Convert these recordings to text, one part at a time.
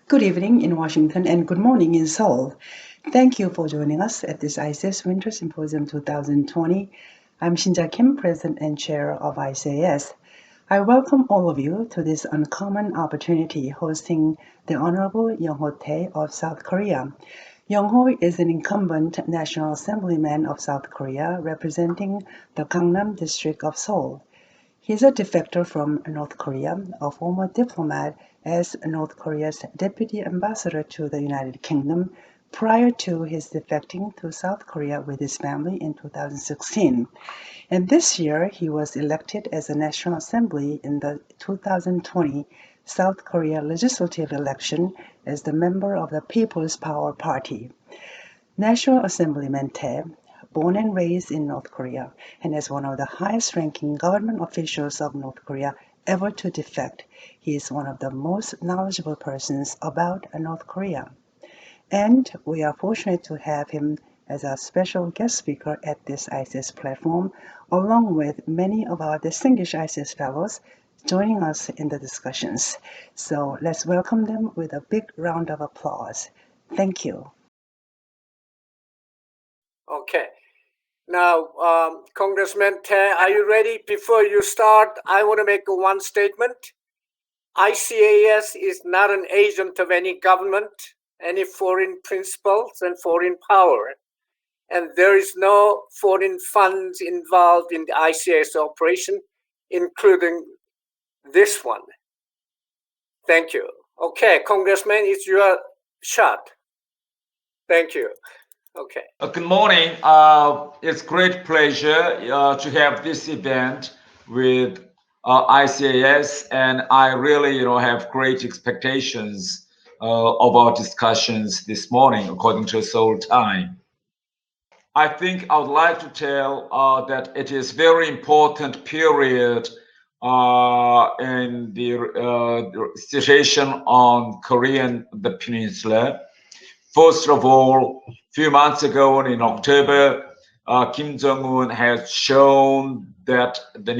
Good evening in Washington and good morning in Seoul. Thank you for joining us at this ICAS Winter Symposium 2020. I'm Shinja Kim, President and Chair of ICAS. I welcome all of you to this uncommon opportunity hosting the Honorable Yong Thae of South Korea. Yong is an incumbent National Assemblyman of South Korea representing the Gangnam district of Seoul. He's a defector from North Korea, a former diplomat as North Korea's deputy ambassador to the United Kingdom prior to his defecting to South Korea with his family in 2016. And this year, he was elected as a National Assembly in the 2020 South Korea legislative election as the member of the People's Power Party. National Assemblyman Thae, born and raised in North Korea and as one of the highest-ranking government officials of North Korea ever to defect, he is one of the most knowledgeable persons about North Korea. And we are fortunate to have him as a special guest speaker at this ICAS platform, along with many of our distinguished ICAS fellows joining us in the discussions. So let's welcome them with a big round of applause. Thank you. Okay. Now, Congressman Thae, are you ready? Before you start, I want to make one statement. ICAS is not an agent of any government, any foreign principles and foreign power. And there is no foreign funds involved in the ICAS operation, including this one. Thank you. Okay, Congressman, it's your shot. Thank you. Okay. Good morning. It's great pleasure to have this event with ICAS, and I really, have great expectations of our discussions this morning, according to Seoul time. I think I would like to tell that it is very important period in the situation on the peninsula. First of all, a few months ago in October, Kim Jong-un has shown that the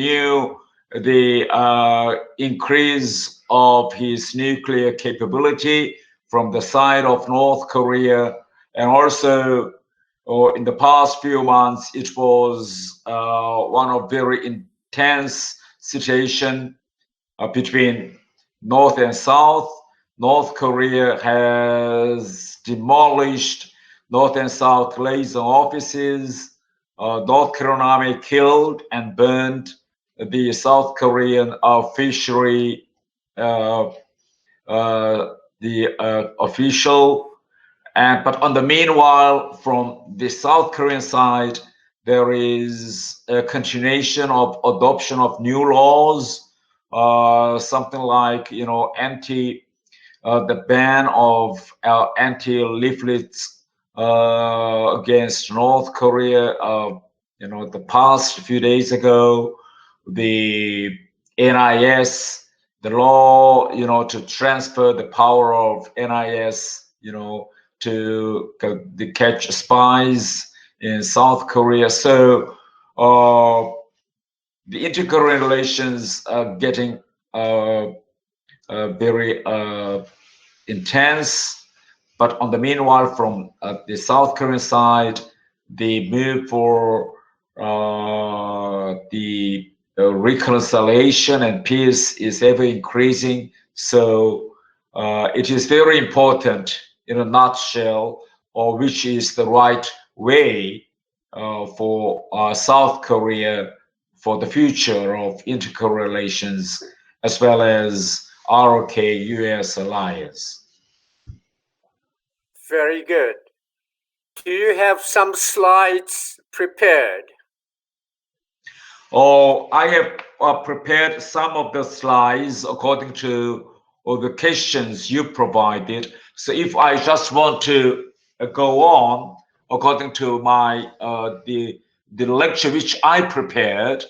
increase of his nuclear capability from the side of North Korea, and also in the past few months, it was one of very intense situation between North and South. North Korea has demolished North and South liaison offices. North Korean Army killed and burned the South Korean fishery, official. But on the meanwhile, from the South Korean side, there is a continuation of adoption of new laws, something like the ban of anti-leaflets against North Korea. The past few days ago, the NIS, the law, to transfer the power of NIS, to catch spies in South Korea. So the inter-Korean relations are getting very intense. But on the meanwhile, from the South Korean side, the move for the reconciliation and peace is ever increasing. So it is very important, in a nutshell, or which is the right way for South Korea for the future of inter-Korean relations, as well as ROK-US alliance. Very good. Do you have some slides prepared? Oh, I have prepared some of the slides according to the questions you provided. So if I just want to go on according to my the lecture which I prepared,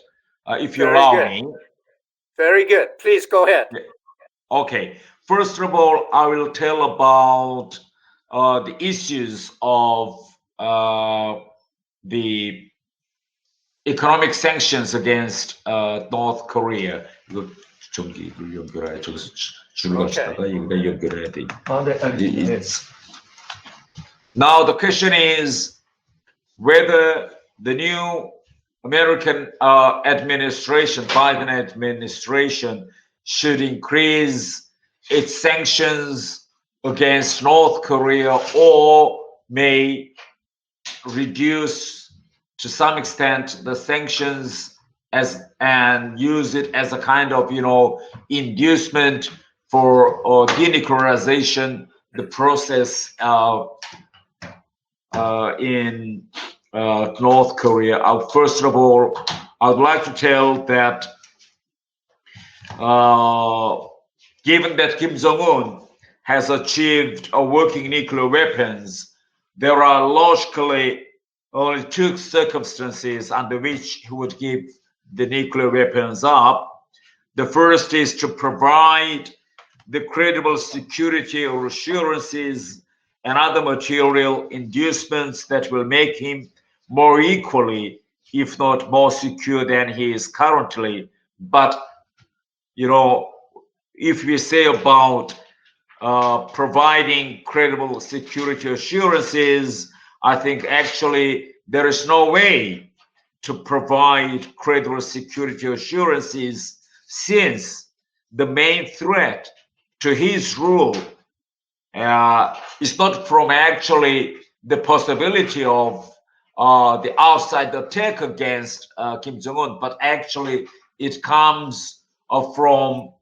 if you allow me. Very good. Please go ahead. Okay. First of all, I will tell about the issues of the economic sanctions against North Korea. We'll 전기를 연결해 저기서 줄을 갖다가 여기다 연결해야 돼. Now the question is whether the new American administration, Biden administration, should increase its sanctions against North Korea or may reduce to some extent the sanctions and use it as a kind of inducement for denuclearization, the process in North Korea. First of all, I would like to tell that given that Kim Jong-un has achieved working nuclear weapons, there are logically only two circumstances under which he would give the nuclear weapons up. The first is to provide the credible security or assurances and other material inducements that will make him more equally, if not more secure than he is currently. But, if we say about providing credible security assurances, I think actually there is no way to provide credible security assurances since the main threat to his rule is not from actually the possibility of the outside attack against Kim Jong-un, but actually it comes from,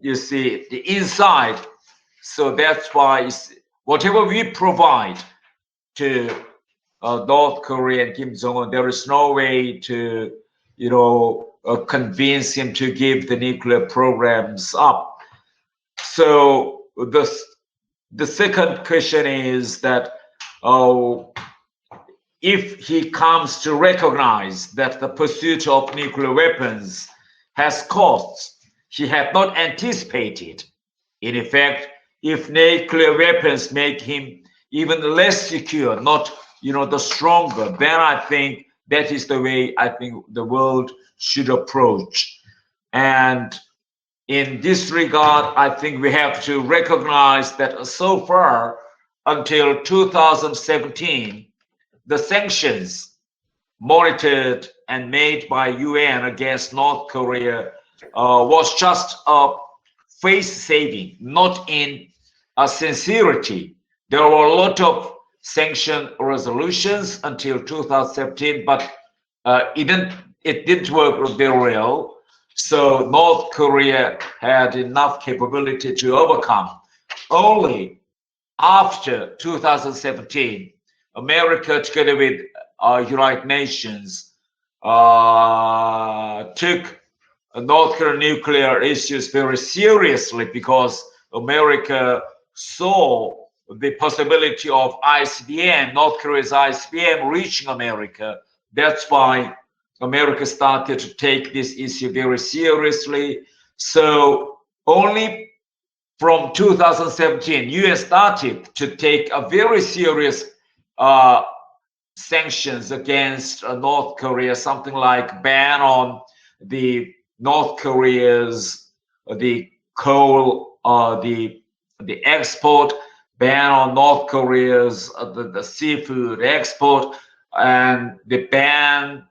the inside. So that's why whatever we provide to North Korea and Kim Jong-un, there is no way to, convince him to give the nuclear programs up. So the second question is that if he comes to recognize that the pursuit of nuclear weapons has costs he had not anticipated, in effect, if nuclear weapons make him even less secure, not the stronger, then I think that is the way I think the world should approach. And in this regard, I think we have to recognize that so far, until 2017, the sanctions monitored and made by UN against North Korea was just a face saving, not in sincerity. There were a lot of sanction resolutions until 2017, but it didn't work very well. So North Korea had enough capability to overcome. Only after 2017, America, together with United Nations, took North Korean nuclear issues very seriously because America saw the possibility of ICBM, North Korea's ICBM, reaching America. That's why America started to take this issue very seriously. So only from 2017, US started to take a very serious sanctions against North Korea, something like ban on the North Korea's the coal, the export, ban on North Korea's the seafood export, and the ban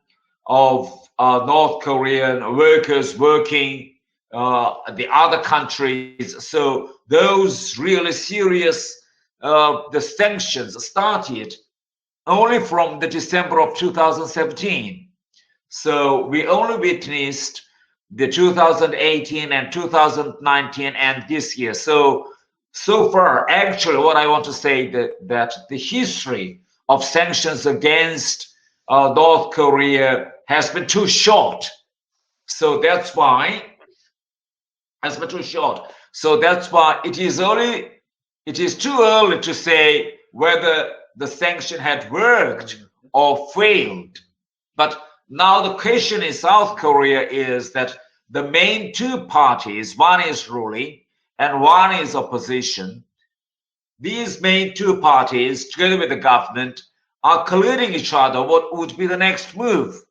of North Korean workers working the other countries. So those really serious the sanctions started only from the December of 2017. So we only witnessed the 2018 and 2019 and this year. So far, actually, what I want to say that the history of sanctions against North Korea has been too short. So that's why has been too short. So that's why it is too early to say whether the sanction had worked or failed. But now the question in South Korea is that the main two parties, one is ruling and one is opposition. These main two parties, together with the government, are colluding each other what would be the next move.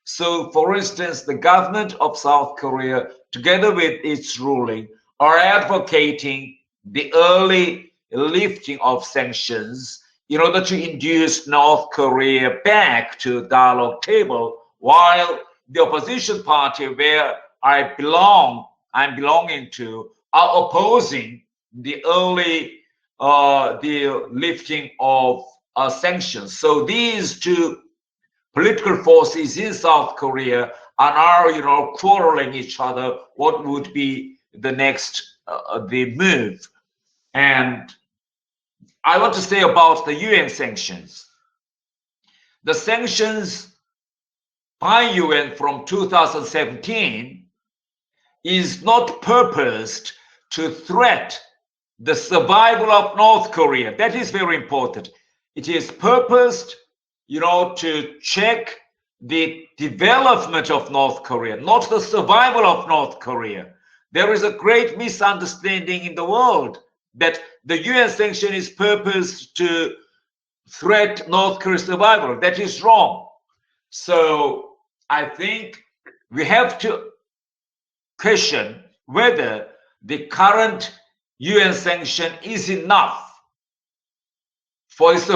So, for instance, the government of South Korea, together with its ruling, are advocating the early lifting of sanctions in order to induce North Korea back to the dialogue table, while the opposition party where I'm belonging to, are opposing the early the lifting of sanctions. So these two political forces in South Korea are now, quarreling each other. What would be the next the move? And I want to say about the UN sanctions. The sanctions by UN from 2017 is not purposed to threat the survival of North Korea. That is very important. It is purposed, to check the development of North Korea, not the survival of North Korea. There is a great misunderstanding in the world that the UN sanction is purposed to threat North Korea's survival. That is wrong. So I think we have to question whether the current UN sanction is enough is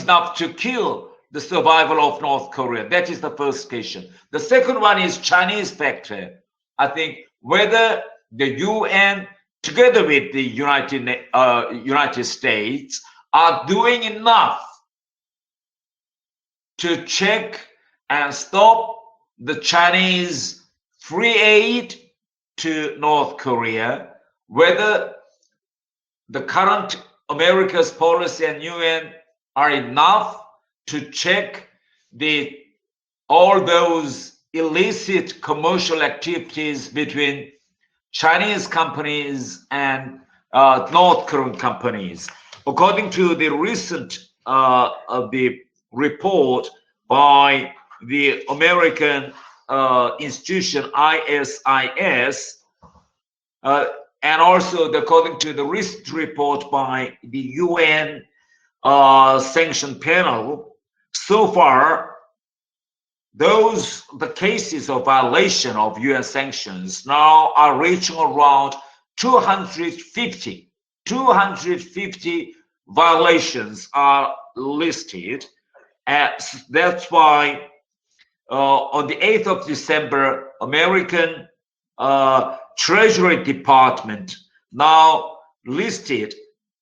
enough to kill the survival of North Korea. That is the first question. The second one is Chinese factor. I think whether the UN, together with the United States, are doing enough to check and stop the Chinese free aid to North Korea, whether the current America's policy and UN are enough to check all those illicit commercial activities between Chinese companies and North Korean companies. According to the recent the report by the American institution ICAS, and also according to the recent report by the UN sanction panel, so far the cases of violation of UN sanctions now are reaching around 250 violations are listed. That's why on the 8th of December, American Treasury Department now listed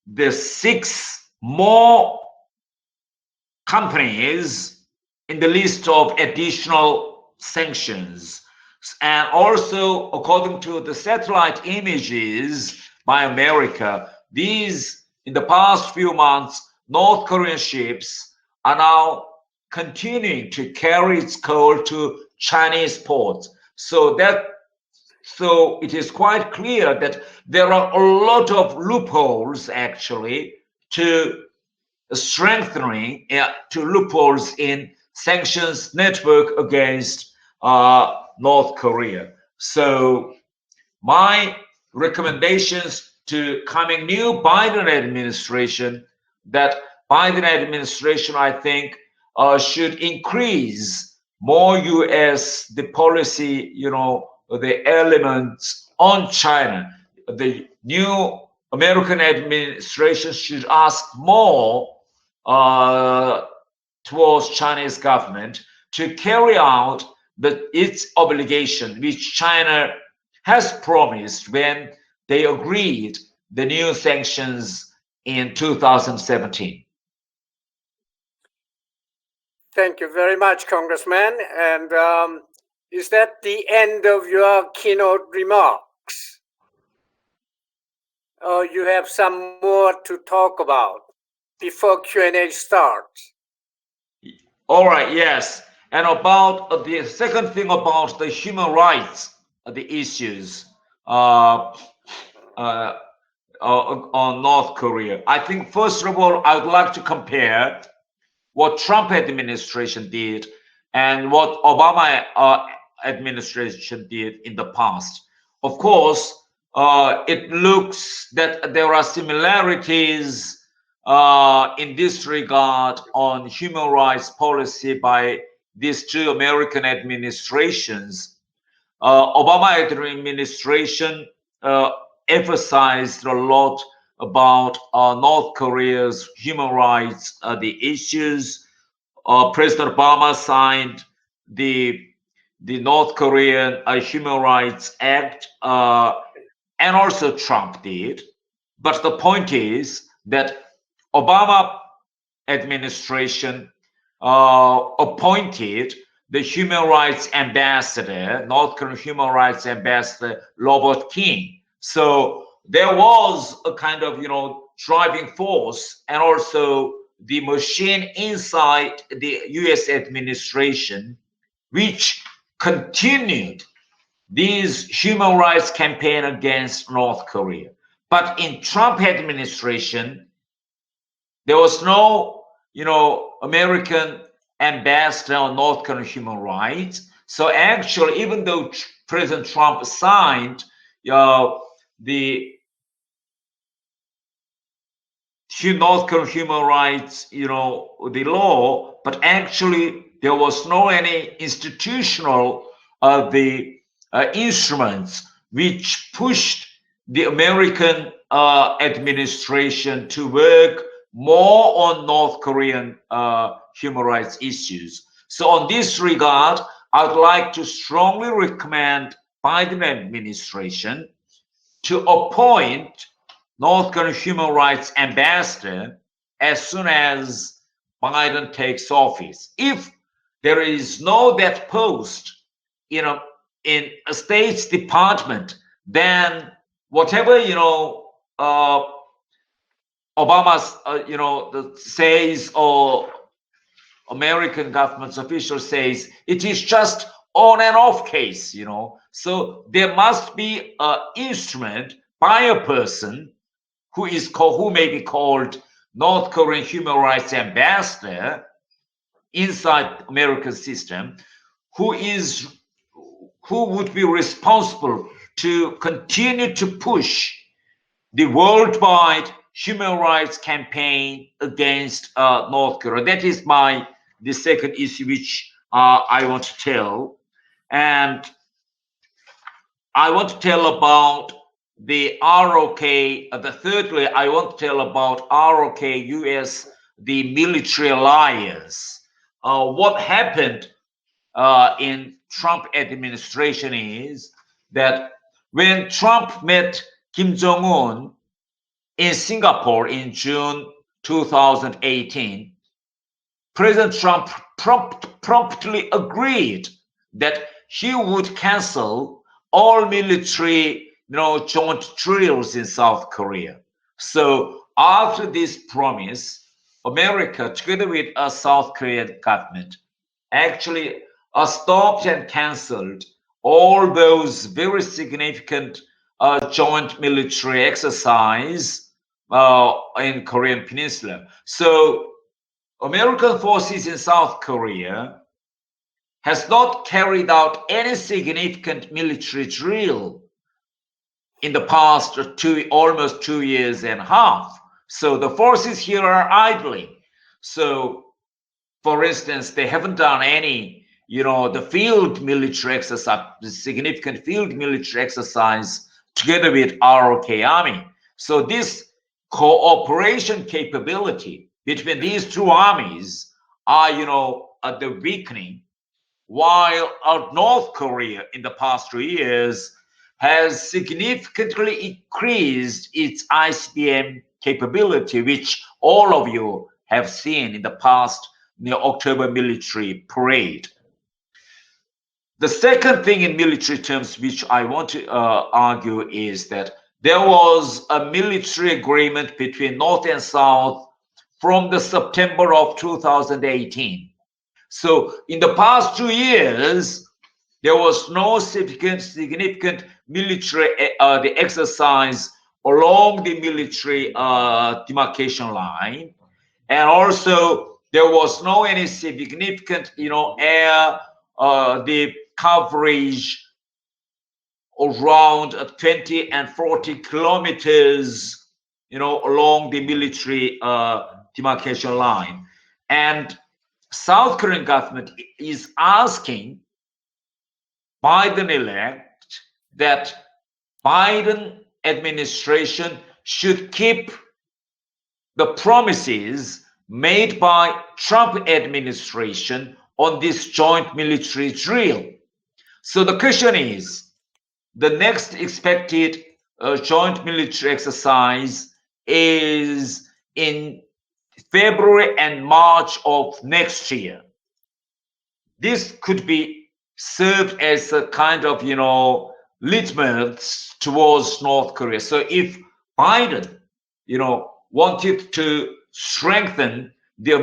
the 6 more companies in the list of additional sanctions. And also, according to the satellite images by America, in the past few months, North Korean ships are now continuing to carry its coal to Chinese ports. So it is quite clear that there are a lot of loopholes actually to strengthening loopholes in sanctions network against North Korea. So my recommendations to coming new Biden administration, that Biden administration, I think, should increase more US the policy, the elements on China. The new American administration should ask more towards Chinese government to carry out its obligation, which China has promised when they agreed the new sanctions in 2017. Thank you very much, Congressman. And is that the end of your keynote remarks? Or you have some more to talk about before Q&A starts? All right, yes. And about the second thing about the human rights, the issues on North Korea. I think, first of all, I would like to compare what Trump administration did and what Obama administration did in the past. Of course, it looks that there are similarities in this regard on human rights policy by these two American administrations. Obama administration emphasized a lot about North Korea's human rights, the issues. President Obama signed the North Korean Human Rights Act, and also Trump did. But the point is that Obama administration appointed the human rights ambassador, North Korean human rights ambassador Robert King. So there was a kind of, driving force and also the machine inside the US administration, which continued this human rights campaign against North Korea. But in Trump administration, there was no, American ambassador on North Korean human rights. So actually, even though President Trump signed the North Korean human rights, the law, but actually there was no any institutional instruments which pushed the American administration to work more on North Korean human rights issues. So on this regard, I'd like to strongly recommend Biden administration to appoint North Korean human rights ambassador as soon as Biden takes office. If there is no that post, in a State's Department, then whatever Obama's says, or American government's official says, it is just on and off case, So there must be an instrument by a person who may be called North Korean human rights ambassador inside American system, who would be responsible to continue to push the worldwide human rights campaign against North Korea. That is the second issue which I want to tell. And I want to tell about the ROK. Thirdly, I want to tell about ROK US, the military alliance. What happened in Trump administration is that when Trump met Kim Jong-un in Singapore in June 2018, President Trump promptly agreed that he would cancel all military, joint drills in South Korea. So after this promise, America, together with a South Korean government, actually stopped and canceled all those very significant joint military exercise in Korean Peninsula. So American forces in South Korea has not carried out any significant military drill in the past almost 2 years and a half. So the forces here are idling. So, for instance, they haven't done any, the field military exercise, the significant field military exercise together with ROK Army. So this cooperation capability between these two armies are, at the weakening, while North Korea in the past 2 years has significantly increased its ICBM capability, which all of you have seen in the past October military parade. The second thing in military terms which I want to argue is that there was a military agreement between North and South from the September of 2018. So in the past 2 years, there was no significant military the exercise along the military demarcation line, and also there was no any significant air the coverage around 20 and 40 kilometers along the military demarcation line. And South Korean government is asking Biden-elect that Biden administration should keep the promises made by Trump administration on this joint military drill. So the question is, the next expected joint military exercise is in February and March of next year. This could be served as a kind of, litmus towards North Korea. So if Biden, wanted to strengthen the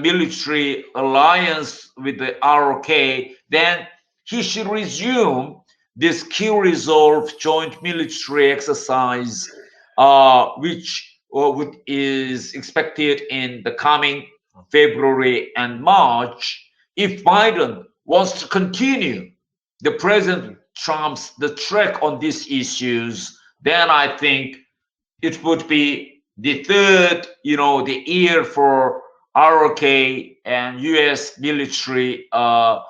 military alliance with the ROK, then he should resume this key resolve joint military exercise, which is expected in the coming February and March. If Biden wants to continue the President Trump's track on these issues, then I think it would be the third, the year for ROK and U.S. military, the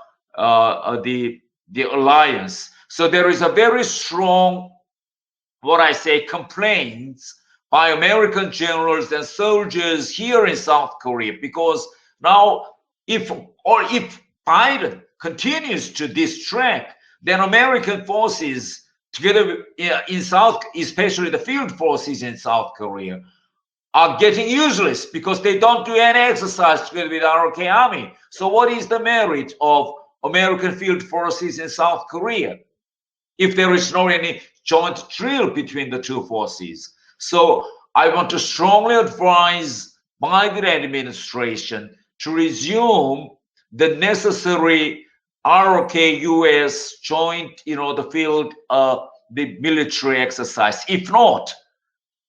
alliance. So there is a very strong, complaints by American generals and soldiers here in South Korea, because now if Biden continues to this track, then American forces together in South, especially the field forces in South Korea, are getting useless because they don't do any exercise together with ROK army. So what is the merit of American field forces in South Korea if there is no any joint drill between the two forces? So I want to strongly advise Biden administration to resume the necessary ROK US joint, the field, the military exercise. If not,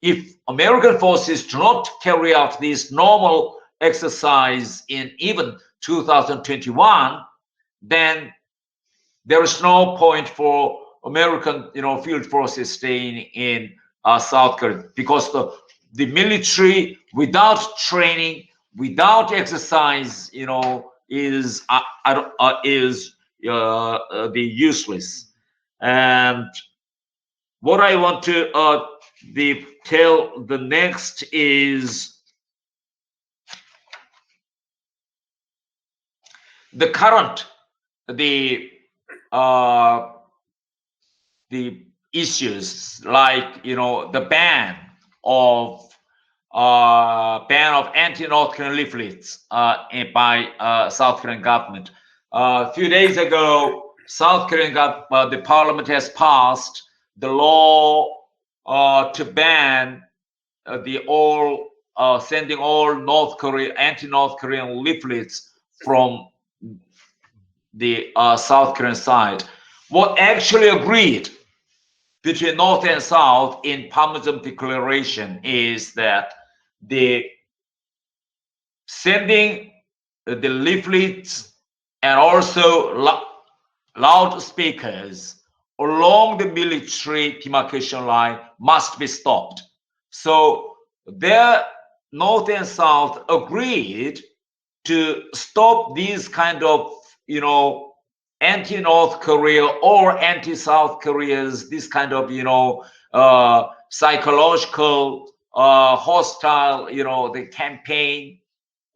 if American forces do not carry out this normal exercise in even 2021, then there is no point for American, field forces staying in South Korea, because the military without training, without exercise, is the useless. And what I want to tell the next is the current the issues like the ban of anti-North Korean leaflets by South Korean government. A few days ago, South Korean the parliament has passed the law to ban sending all anti-North Korean leaflets from the South Korean side. What actually agreed between North and South in Panmunjom Declaration is that the sending the leaflets and also loudspeakers along the military demarcation line must be stopped. So there, North and South agreed to stop these kind of, anti-North Korea or anti-South Korea's, this kind of, psychological, hostile, the campaign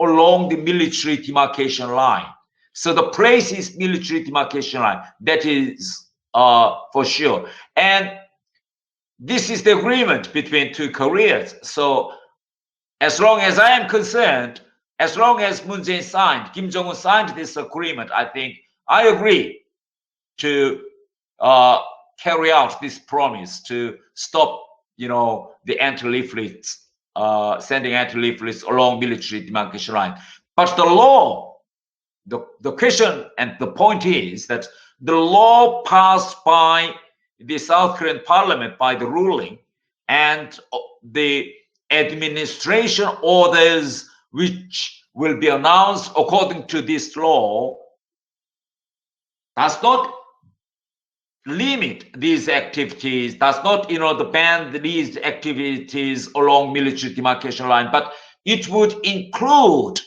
along the military demarcation line. So the place is military demarcation line. That is for sure. And this is the agreement between two Koreas. So as long as I am concerned, as long as Moon Jae-in signed, Kim Jong-un signed this agreement, I think I agree to carry out this promise to stop, the anti-leaflets, sending anti-leaflets along military demarcation line. But the law, the question and the point is that the law passed by the South Korean parliament by the ruling, and the administration orders which will be announced according to this law does not limit these activities, does not, ban these activities along military demarcation line, but it would include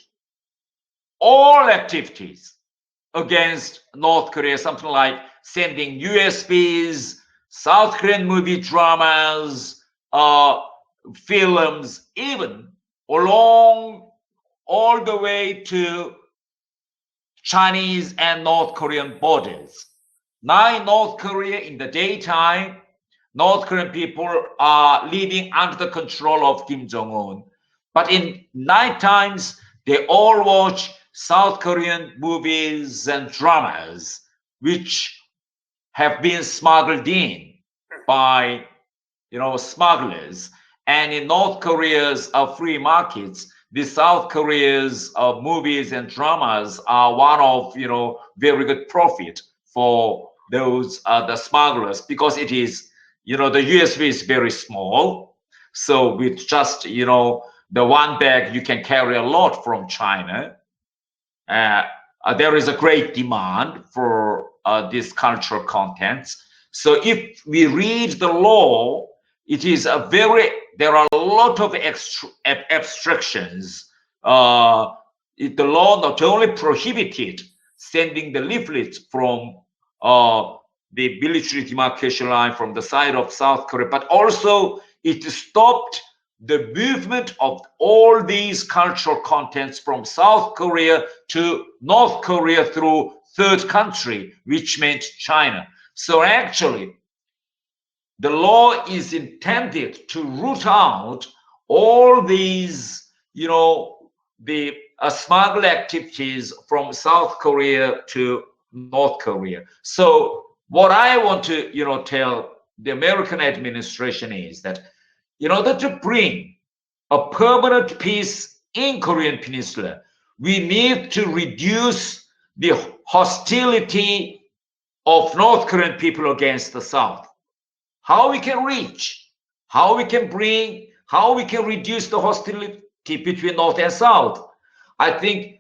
all activities against North Korea, something like sending USBs, South Korean movie dramas, films, even along all the way to Chinese and North Korean borders. Now in North Korea, in the daytime, North Korean people are living under the control of Kim Jong-un. But in night times, they all watch South Korean movies and dramas, which have been smuggled in by, smugglers. And in North Korea's free markets, the South Korea's movies and dramas are one of, very good profit for those the smugglers, because it is, the USB is very small. So with just, the one bag, you can carry a lot from China. There is a great demand for these cultural contents. So if we read the law, it is there are a lot of abstractions. The law not only prohibited sending the leaflets from the military demarcation line from the side of South Korea, but also it stopped the movement of all these cultural contents from South Korea to North Korea through third country, which meant China. So actually, the law is intended to root out all these, the smuggle activities from South Korea to North Korea. So what I want to, tell the American administration is that in order to bring a permanent peace in Korean Peninsula, we need to reduce the hostility of North Korean people against the South. How we can reach, how we can reduce the hostility between North and South. I think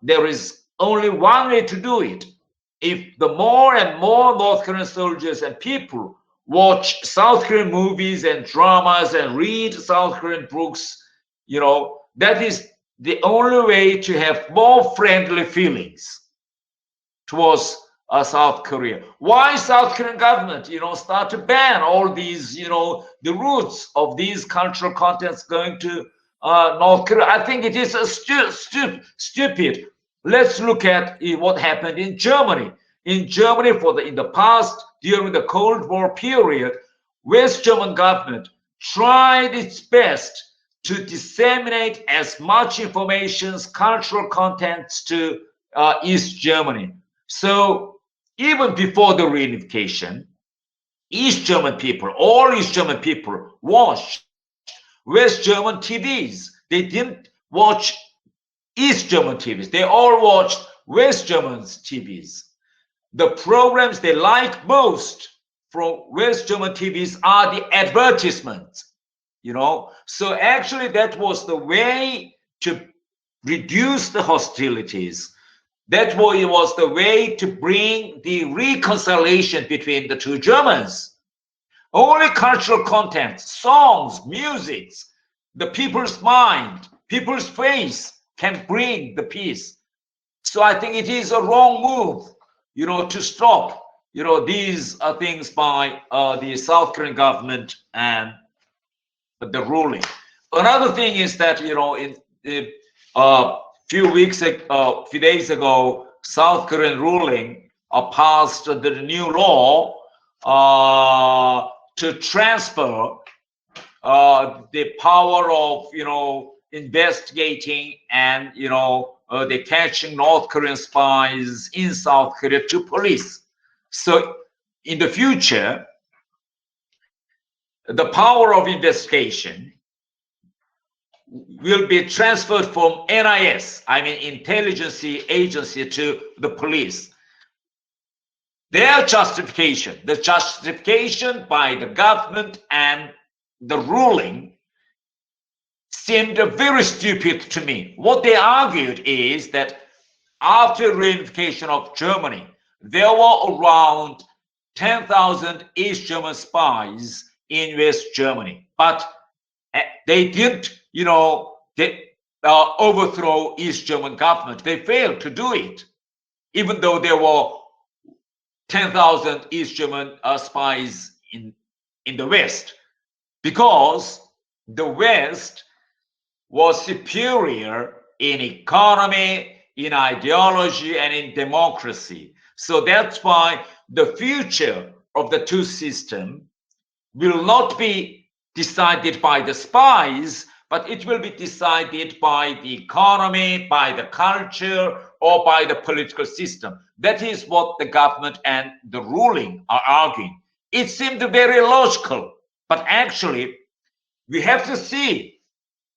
there is only one way to do it. If the more and more North Korean soldiers and people watch South Korean movies and dramas and read South Korean books, that is the only way to have more friendly feelings towards South Korea. Why South Korean government, start to ban all these, the roots of these cultural contents going to North Korea? I think it is stupid. Let's look at what happened in Germany. In Germany, in the past, during the Cold War period, West German government tried its best to disseminate as much information, cultural contents to East Germany. So even before the reunification, all East German people watched West German TVs. They didn't watch East German TVs. They all watched West German's TVs. The programs they like most from West German TVs are the advertisements, So actually that was the way to reduce the hostilities. That was the way to bring the reconciliation between the two Germans. Only cultural content, songs, musics, the people's mind, people's face can bring the peace. So I think it is a wrong move, to stop, these things by the South Korean government and the ruling. Another thing is that, in the few days ago, South Korean ruling passed the new law to transfer the power of, investigating and, the catching North Korean spies in South Korea to police. So in the future, the power of investigation will be transferred from NIS, intelligence agency, to the police. The justification by the government and the ruling seemed very stupid to me. What they argued is that after reunification of Germany, there were around 10,000 East German spies in West Germany, but they didn't, overthrow East German government. They failed to do it. even though there were 10,000 East German spies in the West, because the West was superior in economy, in ideology, and in democracy. So that's why the future of the two systems will not be decided by the spies, but it will be decided by the economy, by the culture, or by the political system. That is what the government and the ruling are arguing. It seemed very logical, but actually we have to see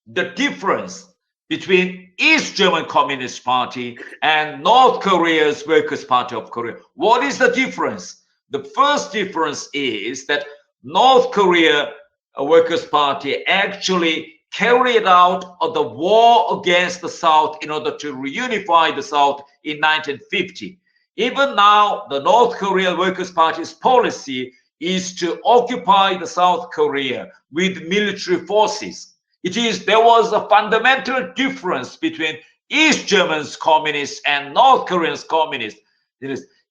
the difference between East German Communist Party and North Korea's Workers' Party of Korea. What is the difference? The first difference is that North Korea Workers' Party actually carried out the war against the South in order to reunify the South in 1950. Even now, the North Korean Workers' Party's policy is to occupy the South Korea with military forces. There was a fundamental difference between East Germans communists and North Koreans communists.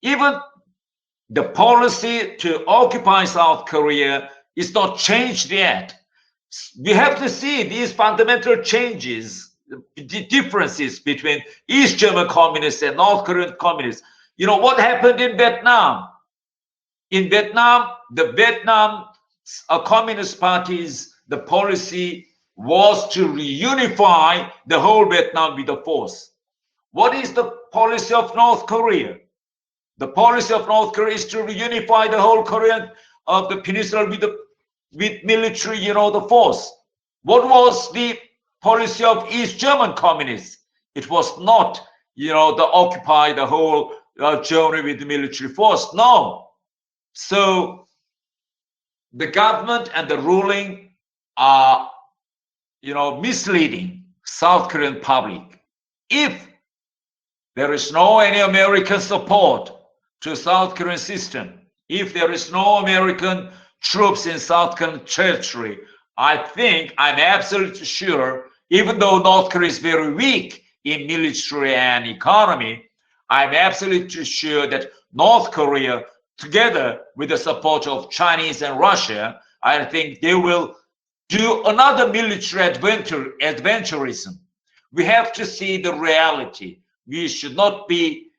Even the policy to occupy South Korea is not changed yet. We have to see these fundamental changes, the differences between East German communists and North Korean communists. You know what happened in Vietnam? In Vietnam, the Vietnam Communist Party's the policy was to reunify the whole Vietnam with a force. What is the policy of North Korea? The policy of North Korea is to reunify the whole Korean of the peninsula with military, the force. What was the policy of East German communists? It was not, to occupy the whole Germany with the military force. No. So the government and the ruling are, misleading South Korean public. If there is no any American support to South Korean system, if there is no American troops in South Korean territory, I think I'm absolutely sure, even though North Korea is very weak in military and economy, I'm absolutely sure that North Korea, together with the support of Chinese and Russia, I think they will do another military adventurism. We have to see the reality. We should not be,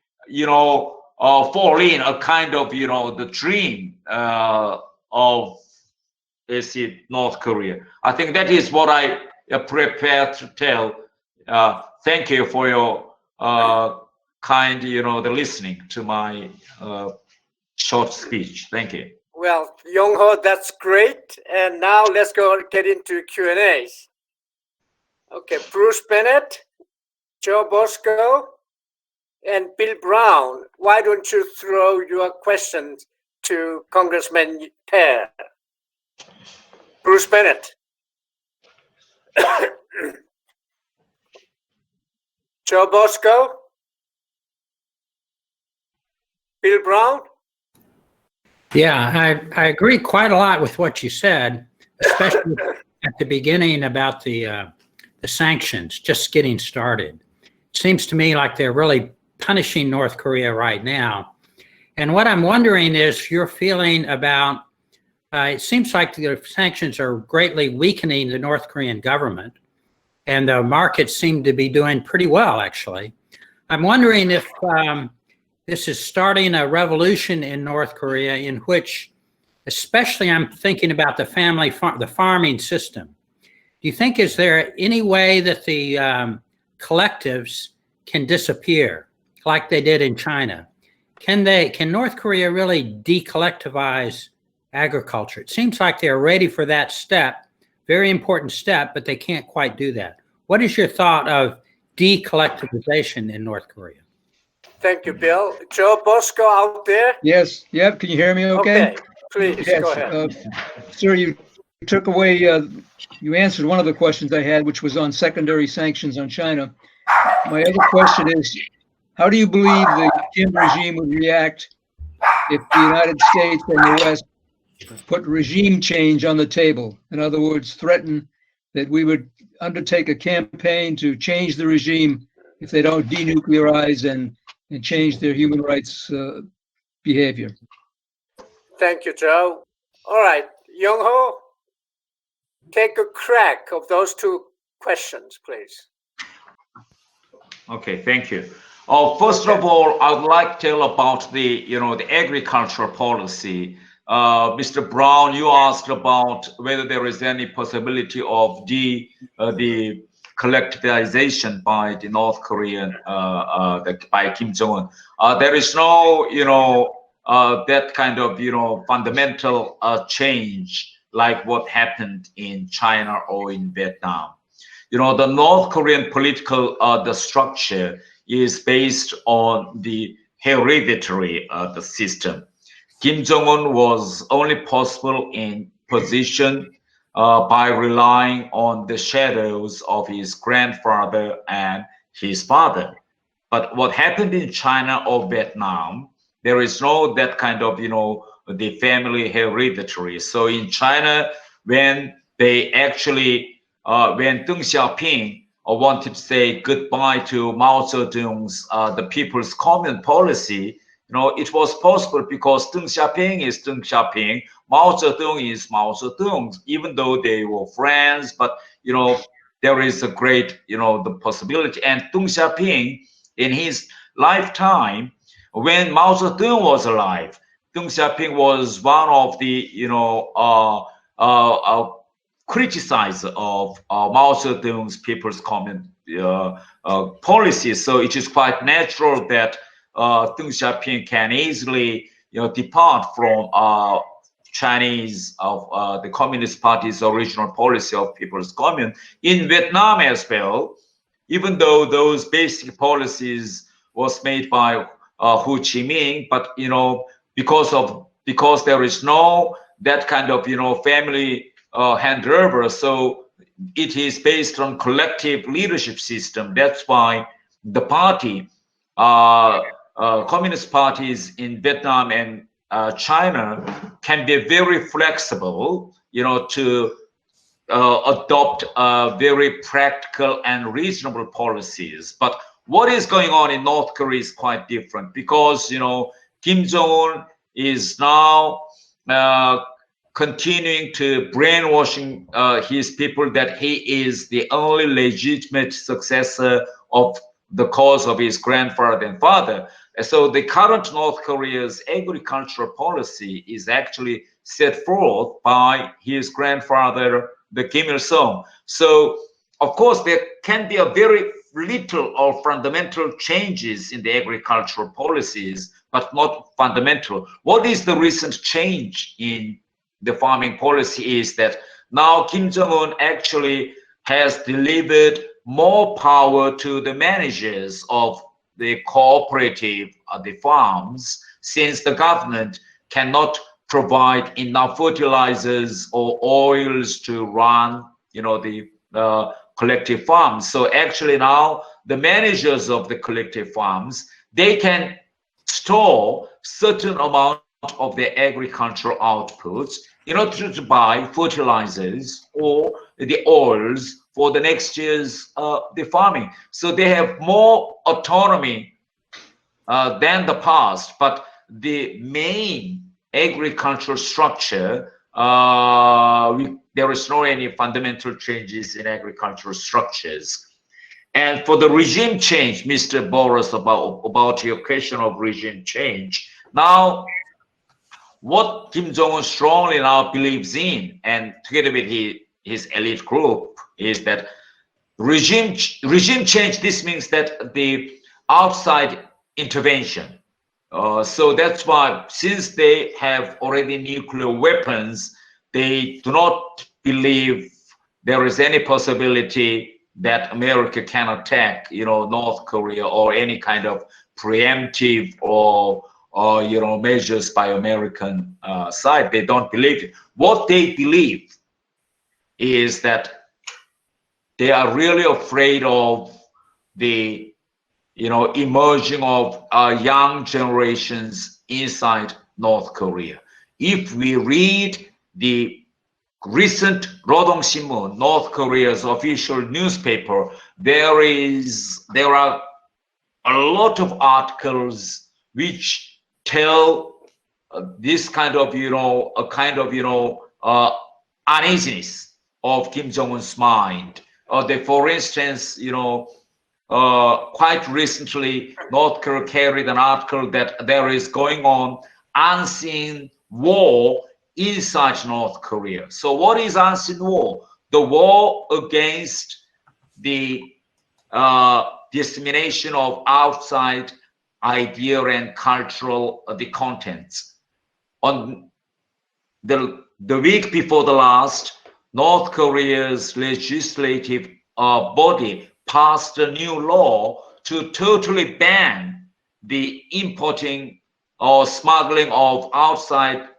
fall in a kind of, the dream of North Korea. I think that is what I prepared to tell. Thank you for your kind, the listening to my short speech. Thank you. Well, Yong Ho, that's great. And now let's get into Q&As. Okay, Bruce Bennett, Joe Bosco, and Bill Brown. Why don't you throw your questions to Congressman Thae? Bruce Bennett. Joe Bosco? Bill Brown? Yeah, I agree quite a lot with what you said, especially at the beginning about the sanctions, just getting started. It seems to me like they're really punishing North Korea right now. And what I'm wondering is your feeling about, it seems like the sanctions are greatly weakening the North Korean government, and the markets seem to be doing pretty well, actually. I'm wondering if this is starting a revolution in North Korea in which, especially I'm thinking about the the farming system. Do you think, is there any way that the collectives can disappear like they did in China? Can North Korea really decollectivize agriculture? It seems like they're ready for that step, very important step, but they can't quite do that. What is your thought of decollectivization in North Korea? Thank you, Bill. Joe Bosco out there? Yes. Yep. Can you hear me okay? Okay, please, yes. go ahead. Sir, you took away, you answered one of the questions I had, which was on secondary sanctions on China. My other question is, how do you believe the Kim regime would react if the United States and the West put regime change on the table? In other words, threaten that we would undertake a campaign to change the regime if they don't denuclearize and and change their human rights behavior. Thank you, Joe. All right, Yong Ho, take a crack of those two questions, please. Okay, thank you. First of all, I would like to tell about the agricultural policy. Mr. Brown, you asked about whether there is any possibility of the collectivization by the North Korean by Kim Jong-un. There is no that kind of fundamental change like what happened in China or in Vietnam. The North Korean political the structure is based on the hereditary the system. Kim Jong-un was only possible in position by relying on the shadows of his grandfather and his father. But what happened in China or Vietnam, there is no that kind of the family hereditary. So in China, when they actually when Deng Xiaoping wanted to say goodbye to Mao Zedong's the People's Common Policy, it was possible because Deng Xiaoping is Deng Xiaoping, Mao Zedong is Mao Zedong, even though they were friends, but there is a great the possibility. And Deng Xiaoping in his lifetime, when Mao Zedong was alive, Deng Xiaoping was one of the criticize of Mao Zedong's People's Common policy. So it is quite natural that Deng Xiaoping can easily depart from Chinese of the Communist Party's original policy of People's Common in Vietnam as well. Even though those basic policies was made by Ho Chi Minh, but because there is no that kind of family handover, so it is based on collective leadership system. That's why the party, communist parties in Vietnam and China can be very flexible, to adopt very practical and reasonable policies. But what is going on in North Korea is quite different because Kim Jong-un is now continuing to brainwashing his people that he is the only legitimate successor of the cause of his grandfather and father. So the current North Korea's agricultural policy is actually set forth by his grandfather, the Kim Il-sung. So of course there can be a very little or fundamental changes in the agricultural policies, but not fundamental. What is the recent change in the farming policy is that now Kim Jong-un actually has delivered more power to the managers of the cooperative the farms, since the government cannot provide enough fertilizers or oils to run the collective farms. So actually now the managers of the collective farms, they can store certain amount of their agricultural outputs in order to buy fertilizers or the oils for the next year's the farming. So they have more autonomy than the past, but the main agricultural structure, there is no any fundamental changes in agricultural structures. And for the regime change, Mr. Boris, about your question of regime change, now what Kim Jong-un strongly now believes in, and together with his elite group, is that regime change. This means that the outside intervention. So that's why, since they have already nuclear weapons, they do not believe there is any possibility that America can attack, North Korea, or any kind of preemptive or measures by American side. They don't believe it. What they believe is that they are really afraid of the emerging of young generations inside North Korea. If we read the recent Rodong Sinmun, North Korea's official newspaper, there are a lot of articles which tell this kind of, uneasiness of Kim Jong-un's mind. For instance, quite recently, North Korea carried an article that there is going on unseen war inside North Korea. So what is unseen war? The war against the dissemination of outside idea and cultural the contents. On the week before the last, North Korea's legislative body passed a new law to totally ban the importing or smuggling of outside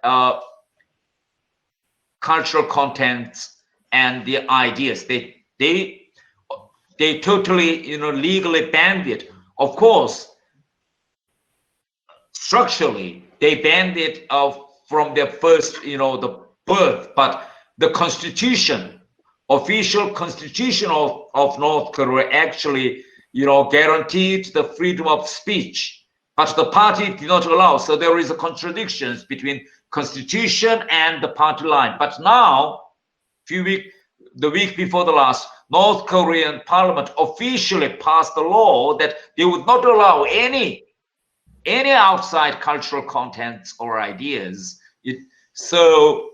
cultural contents and the ideas. They totally, legally banned it. Of course, structurally, they banned it from their first, the birth, but the constitution, official constitution of North Korea actually, guaranteed the freedom of speech, but the party did not allow. So there is a contradiction between constitution and the party line. But now, the week before the last, North Korean parliament officially passed a law that they would not allow any outside cultural contents or ideas. So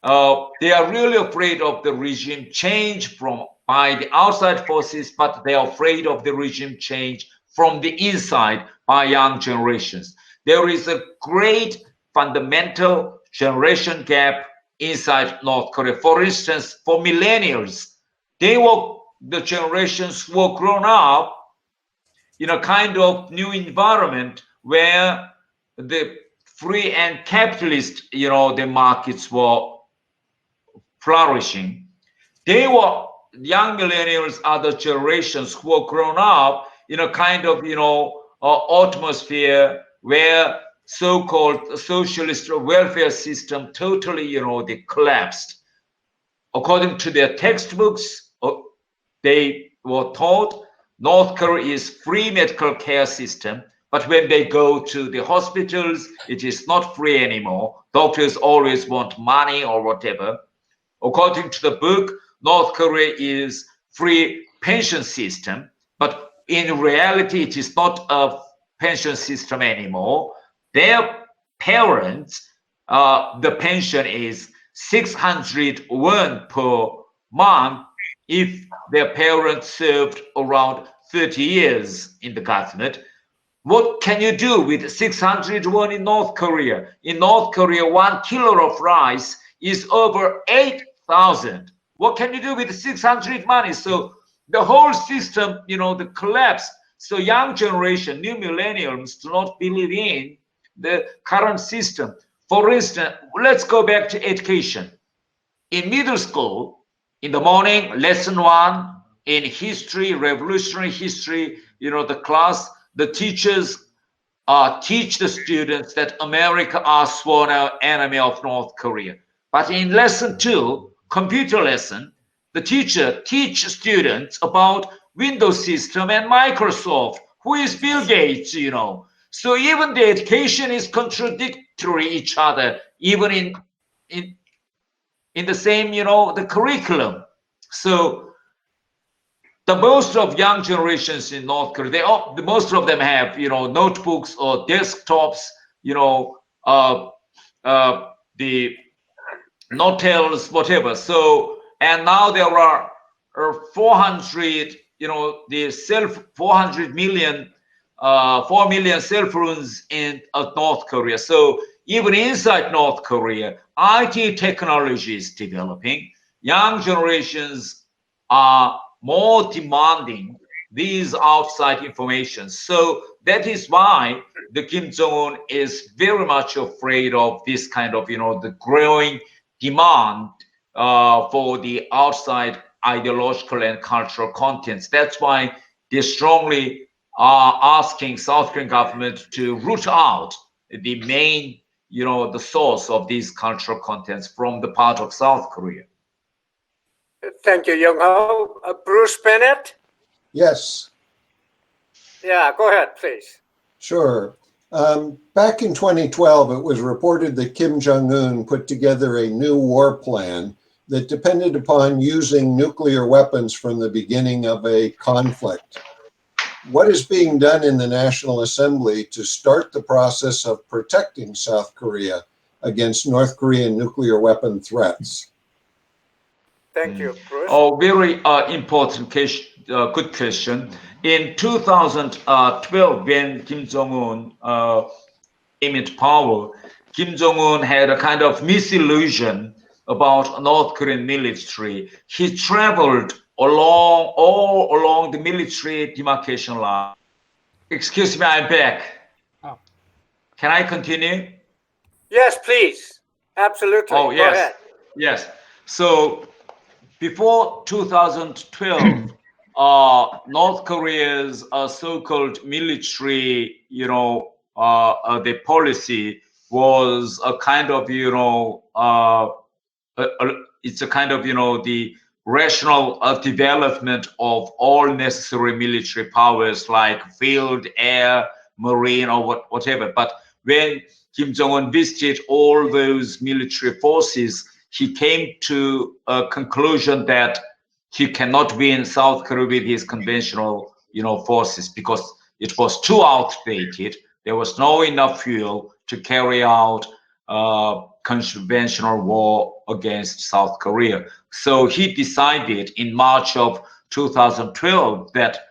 they are really afraid of the regime change by the outside forces, but they are afraid of the regime change from the inside by young generations. There is a great fundamental generation gap inside North Korea. For instance, for millennials, the generations who were grown up in a kind of new environment where the free and capitalist, the markets were flourishing. Young millennials are the generations who were grown up in a kind of, atmosphere where so-called socialist welfare system totally, they collapsed. According to their textbooks, they were taught North Korea is free medical care system, but when they go to the hospitals, it is not free anymore. Doctors always want money or whatever. According to the book, North Korea is free pension system, but in reality, it is not a pension system anymore. Their parents, the pension is 600 won per month if their parents served around 30 years in the government. What can you do with 600 won in North Korea? In North Korea, 1 kilo of rice is over 8,000. What can you do with 600 money? So the whole system, the collapse. So young generation, new millennials do not believe in the current system. For instance, let's go back to education. In middle school, in the morning, lesson 1 in history, revolutionary history, the class, the teachers teach the students that America are sworn enemy of North Korea. But in lesson 2, computer lesson, the teacher teach students about Windows system and Microsoft. Who is Bill Gates, So even the education is contradictory each other, even in the same, the curriculum. So the most of young generations in North Korea, most of them have, notebooks or desktops, the notels, whatever. So, and now there are 400, 4 million cell phones in North Korea. So even inside North Korea, IT technology is developing. Young generations are more demanding these outside information. So that is why the Kim Jong-un is very much afraid of this kind of, the growing demand for the outside ideological and cultural contents. That's why they strongly are asking South Korean government to root out the main, the source of these cultural contents from the part of South Korea. Thank you, Yong. Bruce Bennett? Yes. Yeah, go ahead, please. Sure. Back in 2012, it was reported that Kim Jong-un put together a new war plan that depended upon using nuclear weapons from the beginning of a conflict. What is being done in the National Assembly to start the process of protecting South Korea against North Korean nuclear weapon threats? Thank you, Bruce. Oh, very important question, good question. In 2012, when Kim Jong-un came into power, Kim Jong-un had a kind of misillusion about North Korean military. He traveled all along the military demarcation line. Excuse me, I'm back. Oh. Can I continue? Yes, please. Absolutely. Oh, Go yes. ahead. Yes. So before 2012, North Korea's so-called military, the policy was a kind of, it's a kind of, the rational development of all necessary military powers like field, air, marine, or whatever. But when Kim Jong-un visited all those military forces, he came to a conclusion that he cannot win South Korea with his conventional, forces because it was too outdated. There was no enough fuel to carry out conventional war against South Korea. So he decided in March of 2012 that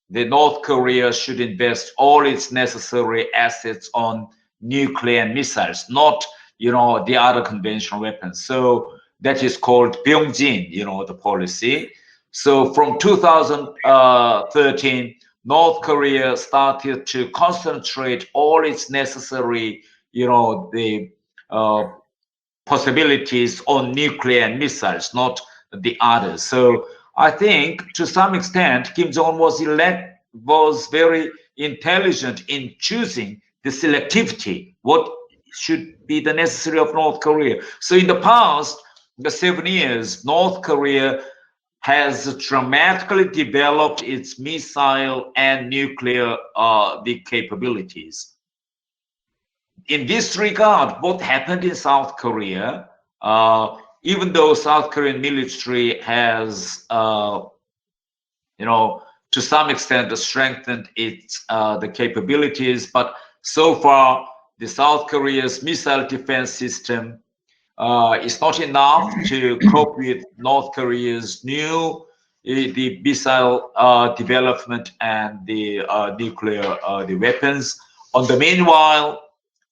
the North Korea should invest all its necessary assets on nuclear missiles, not, the other conventional weapons. So that is called Byungjin, the policy. So from 2013, North Korea started to concentrate all its necessary, the possibilities on nuclear missiles, not the others. So I think to some extent, Kim Jong-un was very intelligent in choosing the selectivity, what should be the necessary of North Korea. So in the past, the 7 years, North Korea has dramatically developed its missile and nuclear the capabilities. In this regard, what happened in South Korea, even though South Korean military has, to some extent strengthened its the capabilities, but so far the South Korea's missile defense system is not enough to cope with North Korea's new the missile development and the nuclear the weapons. On the meanwhile,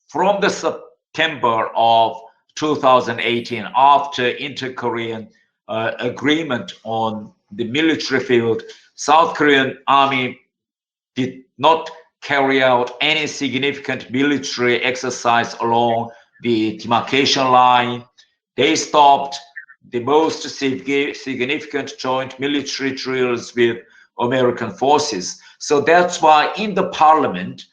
from the September of 2018, after inter-Korean agreement on the military field, South Korean army did not carry out any significant military exercise along the demarcation line. They stopped the most significant joint military drills with American forces. So that's why in the parliament,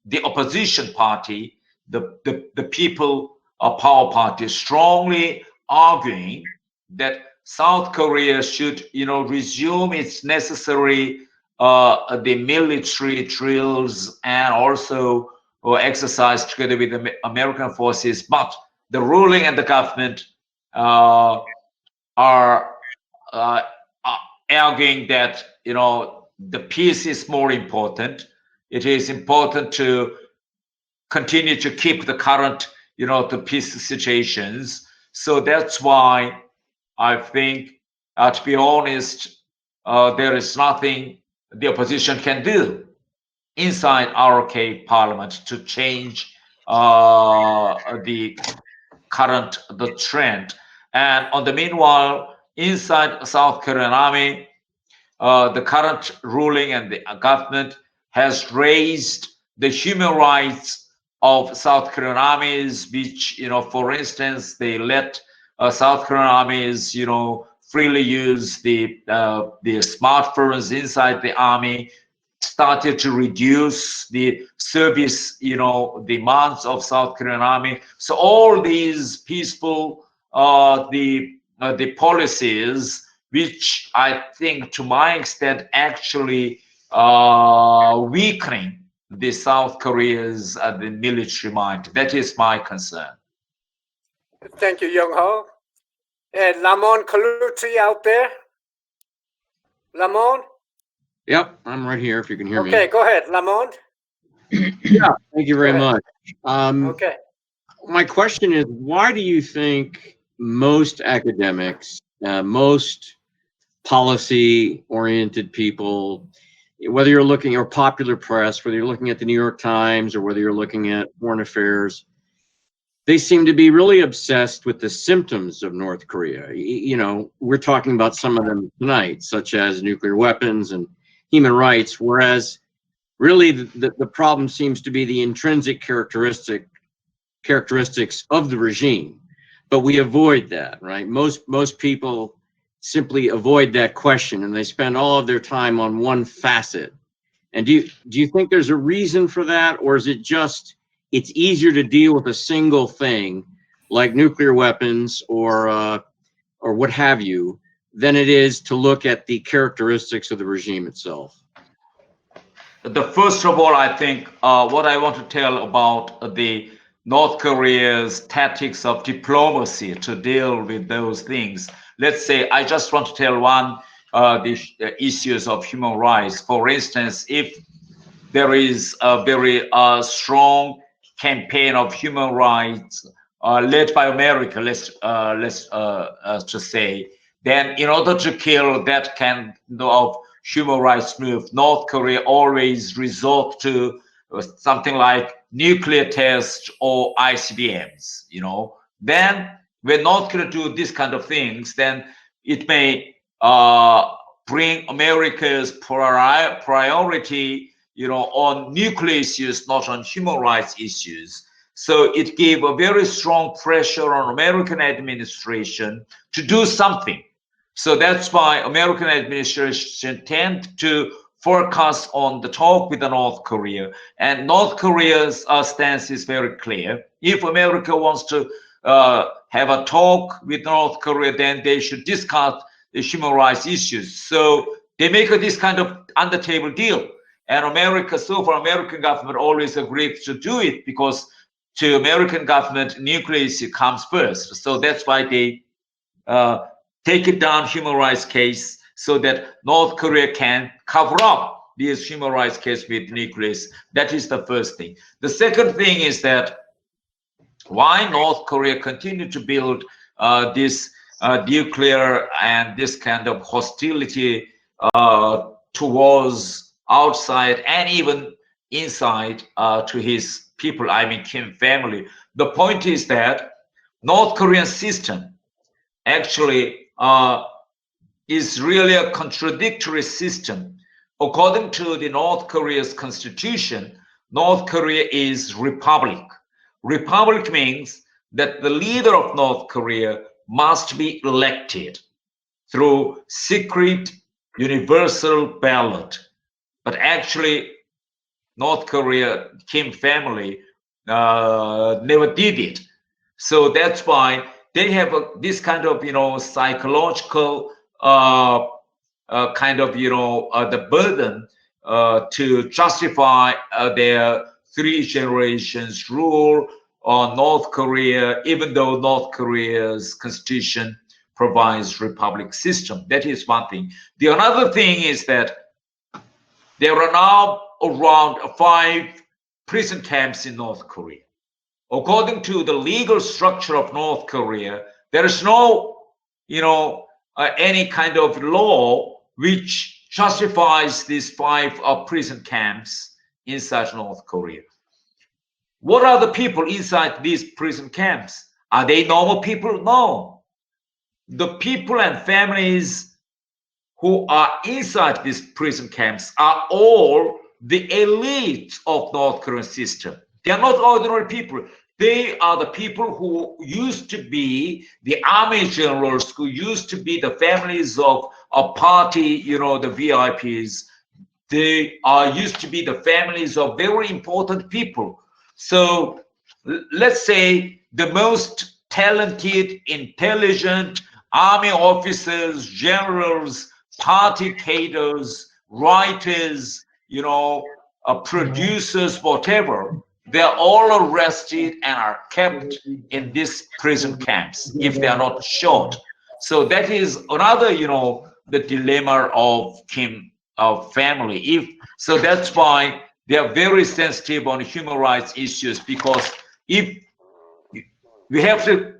the opposition party, the People Power Party, strongly arguing that South Korea should, resume its necessary the military drills and also exercise together with the American forces. But the ruling and the government are arguing that the peace is more important. It is important to continue to keep the current, the peace situations. So that's why I think, to be honest, there is nothing the opposition can do inside RK Parliament to change the trend. And on the meanwhile, inside South Korean army, the current ruling and the government has raised the human rights of South Korean armies, which, for instance, they let South Korean armies, freely use the smartphones inside the army, started to reduce the service, demands of South Korean army. So all these peaceful, the policies, which I think to my extent actually weakening the South Korea's the military might. That is my concern. Thank you, Yong Ho. And Lamont Colucci out there. Lamont? Yep, I'm right here if you can hear me. Okay, go ahead, Lamont. Yeah, thank you very Go much. Okay. My question is, why do you think most academics, most policy-oriented people, whether you're looking or popular press, whether you're looking at the New York Times or whether you're looking at foreign affairs, they seem to be really obsessed with the symptoms of North Korea. You know, we're talking about some of them tonight, such as nuclear weapons and human rights, whereas really the problem seems to be the intrinsic characteristics of the regime. But we avoid that, right? Most people simply avoid that question, and they spend all of their time on one facet. And do you think there's a reason for that, or is it just it's easier to deal with a single thing like nuclear weapons or what have you than it is to look at the characteristics of the regime itself? First of all, I think what I want to tell about the North Korea's tactics of diplomacy to deal with those things. Let's say I just want to tell one the issues of human rights. For instance, if there is a very strong campaign of human rights led by America, let's just say, then in order to kill that kind of human rights move, North Korea always resort to something like nuclear tests or ICBMs, you know. Then when North Korea do this kind of things, then it may bring America's priority, you know, on nuclear issues, not on human rights issues. So it gave a very strong pressure on American administration to do something. So that's why American administration tend to focus on the talk with the North Korea. And North Korea's stance is very clear. If America wants to have a talk with North Korea, then they should discuss the human rights issues. So they make this kind of on-the-table deal. And America, so far, American government always agreed to do it because to American government, nuclear issue comes first. So that's why they take it down human rights case so that North Korea can cover up this human rights case with nuclear. That is the first thing. The second thing is that why North Korea continue to build this nuclear and this kind of hostility towards outside and even inside to his people, I mean Kim family. The point is that North Korean system actually is really a contradictory system. According to the North Korea's constitution, North Korea is republic. Republic means that the leader of North Korea must be elected through secret universal ballot. But actually, North Korea, Kim family, never did it. So that's why they have this kind of, you know, psychological kind of, you know, the burden to justify their 3 generations rule on North Korea, even though North Korea's constitution provides republic system. That is one thing. The another thing is that there are now around 5 prison camps in North Korea. According to the legal structure of North Korea, there is no, you know, any kind of law which justifies these 5 prison camps inside North Korea. What are the people inside these prison camps? Are they normal people? No. The people and families who are inside these prison camps are all the elite of North Korean system. They are not ordinary people. They are the people who used to be the army generals, who used to be the families of a party, you know, the VIPs. They are used to be the families of very important people. So let's say the most talented, intelligent army officers, generals, party cadres, writers, producers, whatever, they're all arrested and are kept in these prison camps if they are not shot. So that is another, the dilemma of Kim family. So that's why they are very sensitive on human rights issues, because if we have to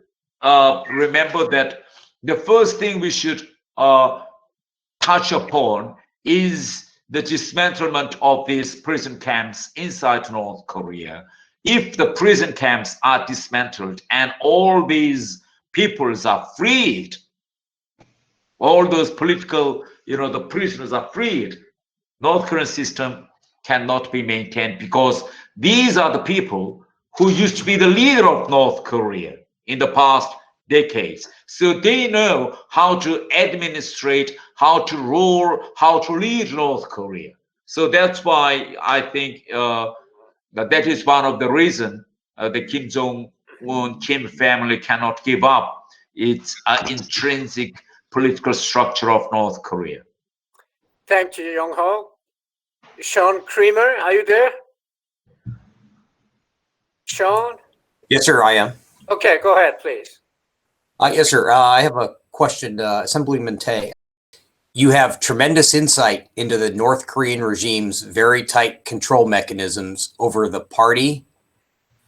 remember that the first thing we should touch upon is the dismantlement of these prison camps inside North Korea. If the prison camps are dismantled and all these peoples are freed, all those political, the prisoners are freed, North Korean system cannot be maintained, because these are the people who used to be the leader of North Korea in the past decades. So they know how to administrate, how to rule, how to lead North Korea. So that's why I think that is one of the reasons the Kim Jong-un, Kim family cannot give up its intrinsic political structure of North Korea. Thank you, Yong-ho. Sean Creamer, are you there? Sean? Yes, sir, I am. Okay, go ahead, please. Yes, sir. I have a question, Assemblyman Thae. You have tremendous insight into the North Korean regime's very tight control mechanisms over the party,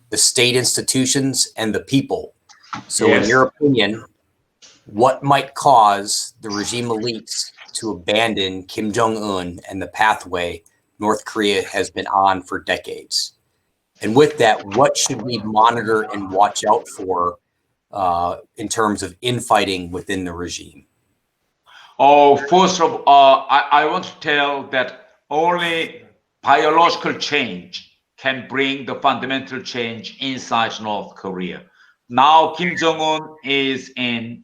the state institutions, and the people. So Yes. in your opinion, what might cause the regime elites to abandon Kim Jong-un and the pathway North Korea has been on for decades? And with that, what should we monitor and watch out for in terms of infighting within the regime? Oh, first of all, I want to tell that only biological change can bring the fundamental change inside North Korea. Now Kim Jong-un is in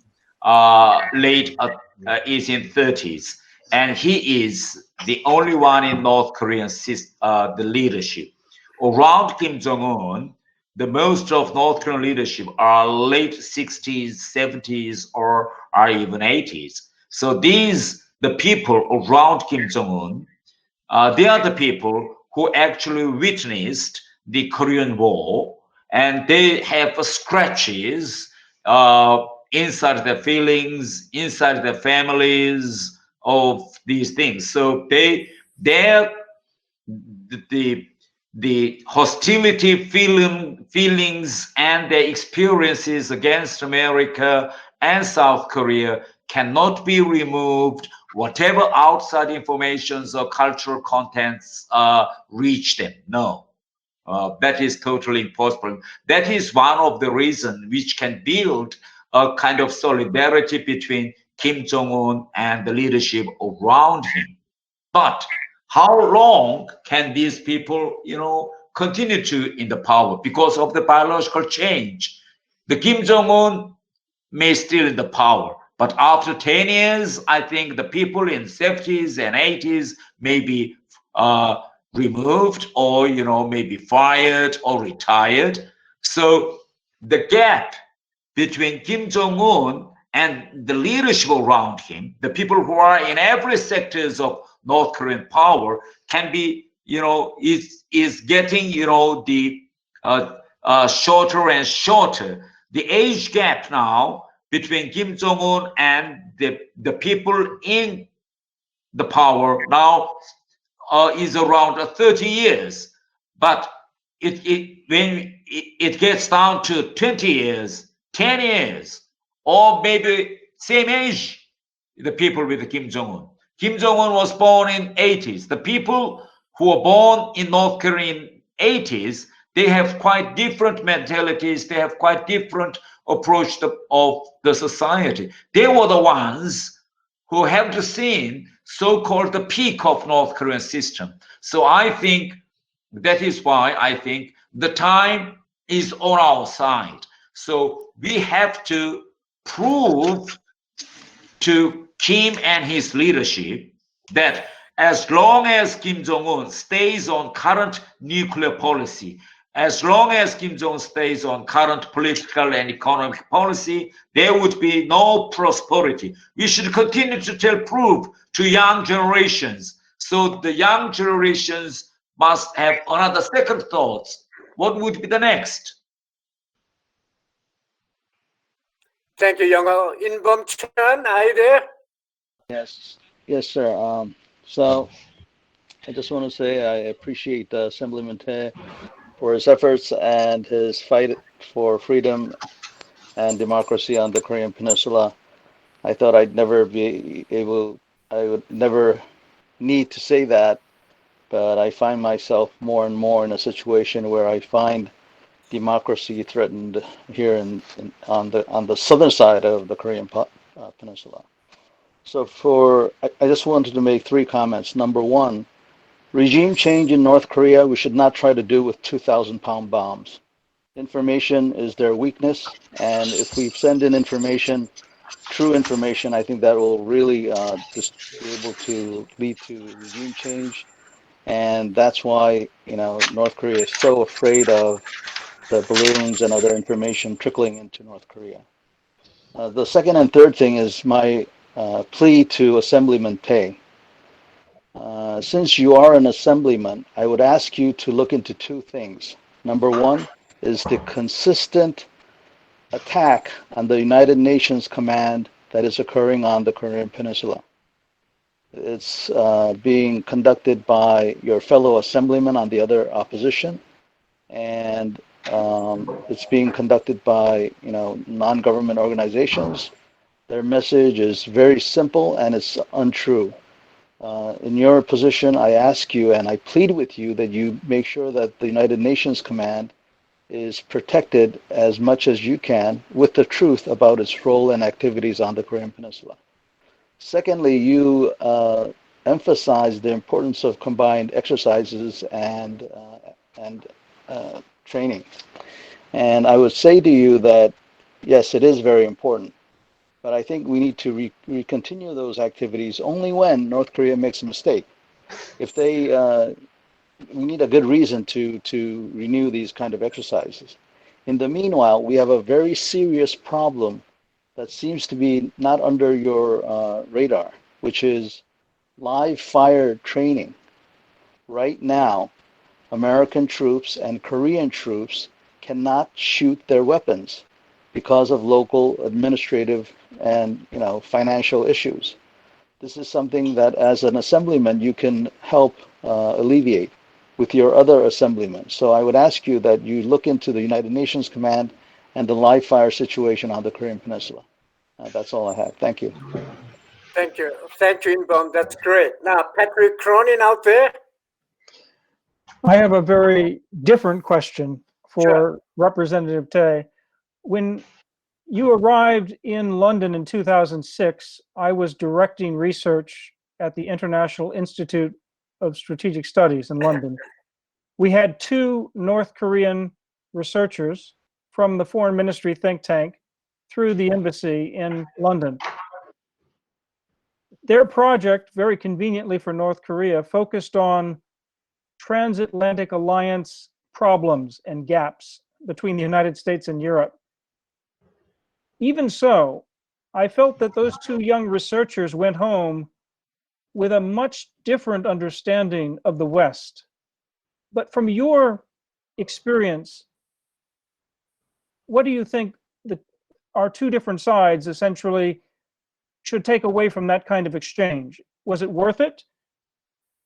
is in 30s, and he is the only one in North Korean the leadership. Around Kim Jong-un, the most of North Korean leadership are late 60s, 70s, or are even 80s. So the people around Kim Jong-un, they are the people who actually witnessed the Korean War, and they have scratches inside their feelings, inside their families of these things. So the hostility feelings and their experiences against America and South Korea cannot be removed, whatever outside informations or cultural contents reach them. No, that is totally impossible. That is one of the reasons which can build a kind of solidarity between Kim Jong-un and the leadership around him. But how long can these people, continue to in the power? Because of the biological change, the Kim Jong-un may still in the power, but after 10 years, I think the people in 70s and 80s may be removed, or maybe fired or retired. So the gap between Kim Jong-un and the leadership around him, the people who are in every sectors of North Korean power, can be, is getting, the shorter and shorter. The age gap now between Kim Jong-un and the people in the power now is around 30 years. But when it gets down to 20 years, 10 years, or maybe same age, the people with Kim Jong-un. Kim Jong-un was born in 80s. The people who were born in North Korea in 80s, they have quite different mentalities. They have quite different approach of the society. They were the ones who have seen so-called the peak of North Korean system. So I think that is why I think the time is on our side. So we have to prove to Kim and his leadership that as long as Kim Jong-un stays on current nuclear policy, as long as Kim Jong-un stays on current political and economic policy, there would be no prosperity. We should continue to prove to young generations So the young generations must have another second thoughts. What would be the next? Thank you, Yong. Inbom Chan, are you there? Yes, sir. So I just want to say I appreciate Assemblyman Thae for his efforts and his fight for freedom and democracy on the Korean Peninsula. I thought I'd never be able, I would never need to say that, but I find myself more and more in a situation where I find democracy threatened here on the southern side of the Korean Peninsula. So I just wanted to make three comments. Number one, regime change in North Korea, we should not try to do with 2,000-pound bombs. Information is their weakness, and if we send in information, true information, I think that will really just be able to lead to regime change. And that's why, North Korea is so afraid of the balloons and other information trickling into North Korea. The second and third thing is my plea to Assemblyman Thae. Since you are an assemblyman, I would ask you to look into two things. Number one is the consistent attack on the United Nations command that is occurring on the Korean Peninsula. It's being conducted by your fellow assemblymen on the other opposition, and it's being conducted by non-government organizations. Their message is very simple and it's untrue. In your position, I ask you and I plead with you that you make sure that the United Nations Command is protected as much as you can with the truth about its role and activities on the Korean Peninsula. Secondly, you emphasize the importance of combined exercises and training. And I would say to you that, yes, it is very important. But I think we need to continue those activities only when North Korea makes a mistake. If they, we need a good reason to renew these kind of exercises. In the meanwhile, we have a very serious problem that seems to be not under your radar, which is live fire training. Right now, American troops and Korean troops cannot shoot their weapons because of local administrative and financial issues. This is something that as an assemblyman you can help alleviate with your other assemblymen. So I would ask you that you look into the United Nations Command and the live fire situation on the Korean Peninsula. That's all I have. Thank you. Thank you. Thank you, Inbom. That's great. Now, Patrick Cronin out there. I have a very different question for Sure. Representative Thae. When you arrived in London in 2006, I was directing research at the International Institute of Strategic Studies in London. We had two North Korean researchers from the Foreign Ministry think tank through the embassy in London. Their project, very conveniently for North Korea, focused on transatlantic alliance problems and gaps between the United States and Europe. Even so, I felt that those two young researchers went home with a much different understanding of the West. But from your experience, what do you think that our two different sides essentially should take away from that kind of exchange? Was it worth it?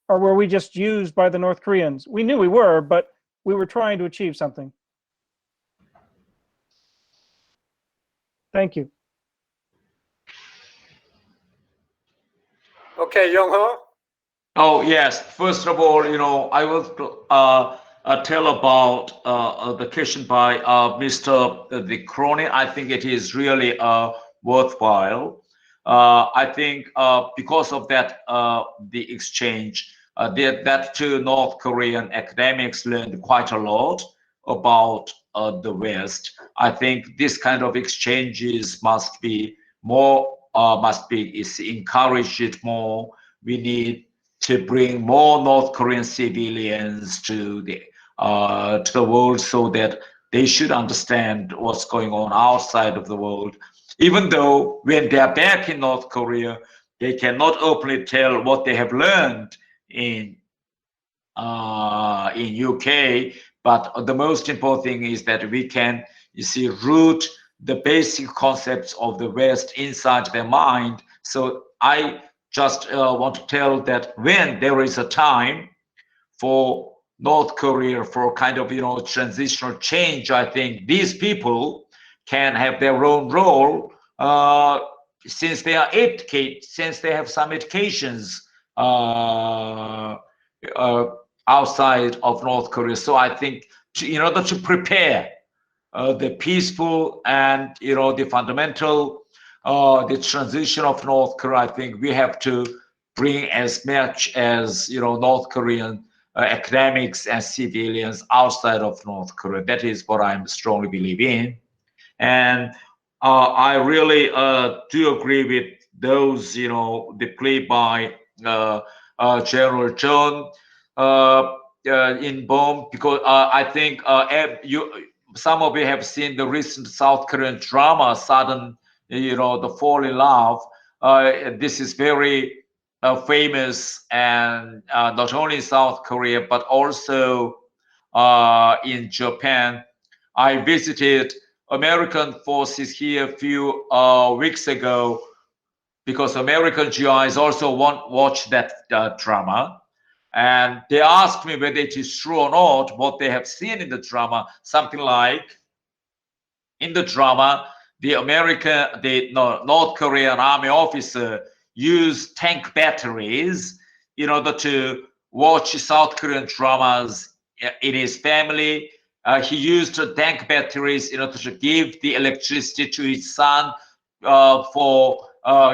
Or were we just used by the North Koreans? We knew we were, but we were trying to achieve something. Thank you. Okay, Yong Ho. Oh, yes. First of all, I will tell about the question by Mr. The Cronin. I think it is really worthwhile. I think because of that, the exchange, that two North Korean academics learned quite a lot about the West. I think this kind of exchanges must be more, is encouraged more. We need to bring more North Korean civilians to the world so that they should understand what's going on outside of the world. Even though when they are back in North Korea, they cannot openly tell what they have learned in UK. But the most important thing is that we can, you see, root the basic concepts of the West inside their mind. So I just want to tell that when there is a time for North Korea for kind of, you know, transitional change, I think these people can have their own role since they are educated, since they have some educations outside of North Korea. So I think in order to prepare the peaceful and, you know, the fundamental, the transition of North Korea, I think we have to bring as much as, you know, North Korean academics and civilians outside of North Korea. That is what I strongly believe in. And I really do agree with those, you know, the plea by General John in Bomb, because I think some of you have seen the recent South Korean drama, Sudden, you know, the Fall in Love. This is very famous, and not only in South Korea, but also in Japan. I visited American forces here a few weeks ago because American GIs also watch that drama. And they asked me whether it is true or not what they have seen in the drama. Something like, in the drama, the North Korean army officer used tank batteries in order to watch South Korean dramas in his family. He used tank batteries in order to give the electricity to his son for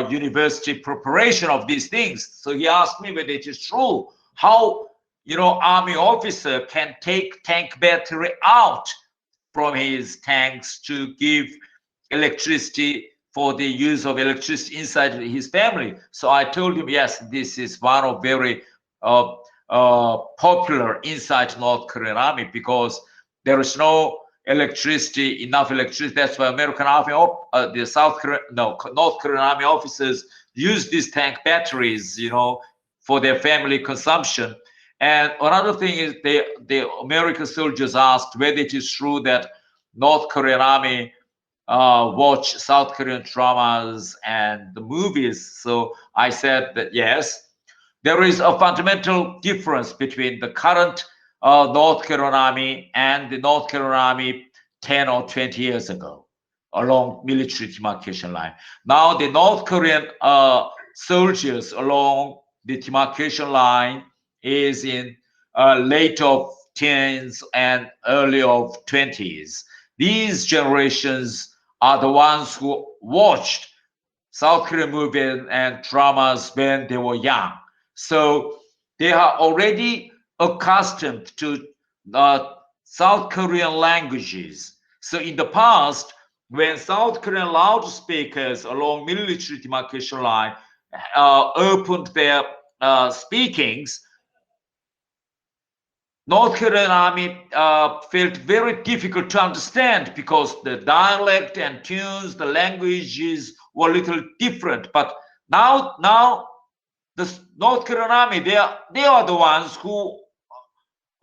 university preparation of these things. So he asked me whether it is true. How, you know, army officer can take tank battery out from his tanks to give electricity for the use of electricity inside his family. So I told him, yes, this is one of very popular inside North Korean army, because there is no electricity, enough electricity. That's why American army, North Korean army officers use these tank batteries, you know, for their family consumption. And another thing is the American soldiers asked whether it is true that North Korean army watch South Korean dramas and the movies. So I said that yes, there is a fundamental difference between the current North Korean army and the North Korean army 10 or 20 years ago along military demarcation line. Now the North Korean soldiers along the demarcation line is in late of teens and early of 20s. These generations are the ones who watched South Korean movies and dramas when they were young. So they are already accustomed to South Korean languages. So in the past, when South Korean loudspeakers along military demarcation line opened their speakings, North Korean army felt very difficult to understand because the dialect and tunes, the languages were a little different. But now the North Korean army, they are the ones who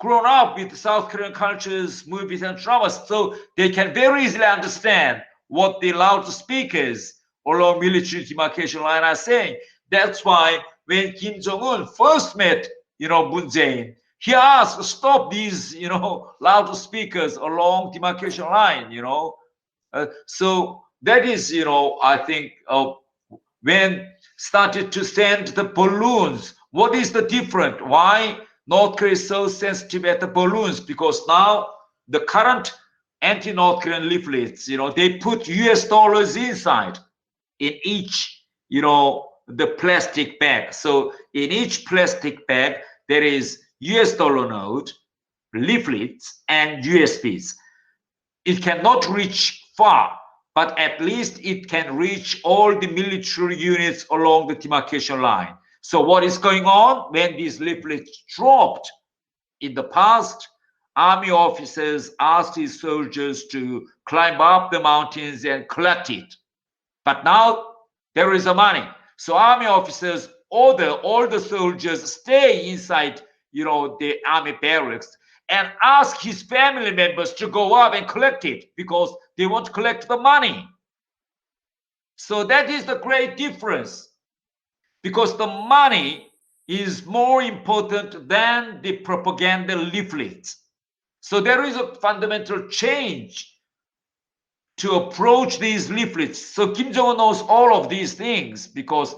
grown up with South Korean cultures, movies, and dramas, so they can very easily understand what the loudspeakers along military demarcation line are saying. That's why when Kim Jong-un first met, you know, Moon Jae-in, he asked, stop these, you know, loudspeakers along demarcation line, you know. So that is, you know, I think when started to send the balloons, what is the difference? Why North Korea is so sensitive at the balloons? Because now the current anti-North Korean leaflets, you know, they put US dollars inside in each, you know, the plastic bag. So in each plastic bag, there is US dollar note, leaflets, and USBs. It cannot reach far, but at least it can reach all the military units along the demarcation line. So what is going on when these leaflets dropped? In the past, army officers asked his soldiers to climb up the mountains and collect it. But now there is a money. So army officers order all the soldiers stay inside, the army barracks, and ask his family members to go up and collect it because they want to collect the money. So that is the great difference, because the money is more important than the propaganda leaflets. So there is a fundamental change to approach these leaflets. So Kim Jong-un knows all of these things, because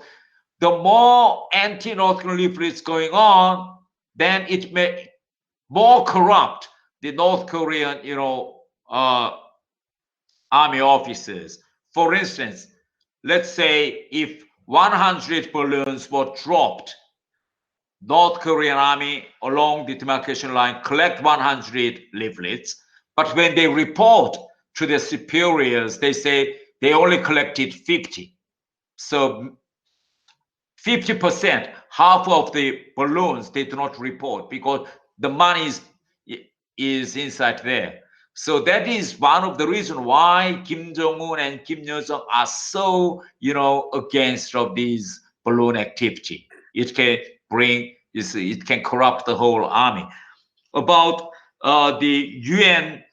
the more anti-North Korean leaflets going on, then it may more corrupt the North Korean, army officers. For instance, let's say if 100 balloons were dropped, North Korean army along the demarcation line collect 100 leaflets, but when they report to their superiors, they say they only collected 50. So 50%, half of the balloons, they do not report because the money is inside there. So that is one of the reasons why Kim Jong-un and Kim Yo-jong are so, against of these balloon activity. It can it can corrupt the whole army. About the UN,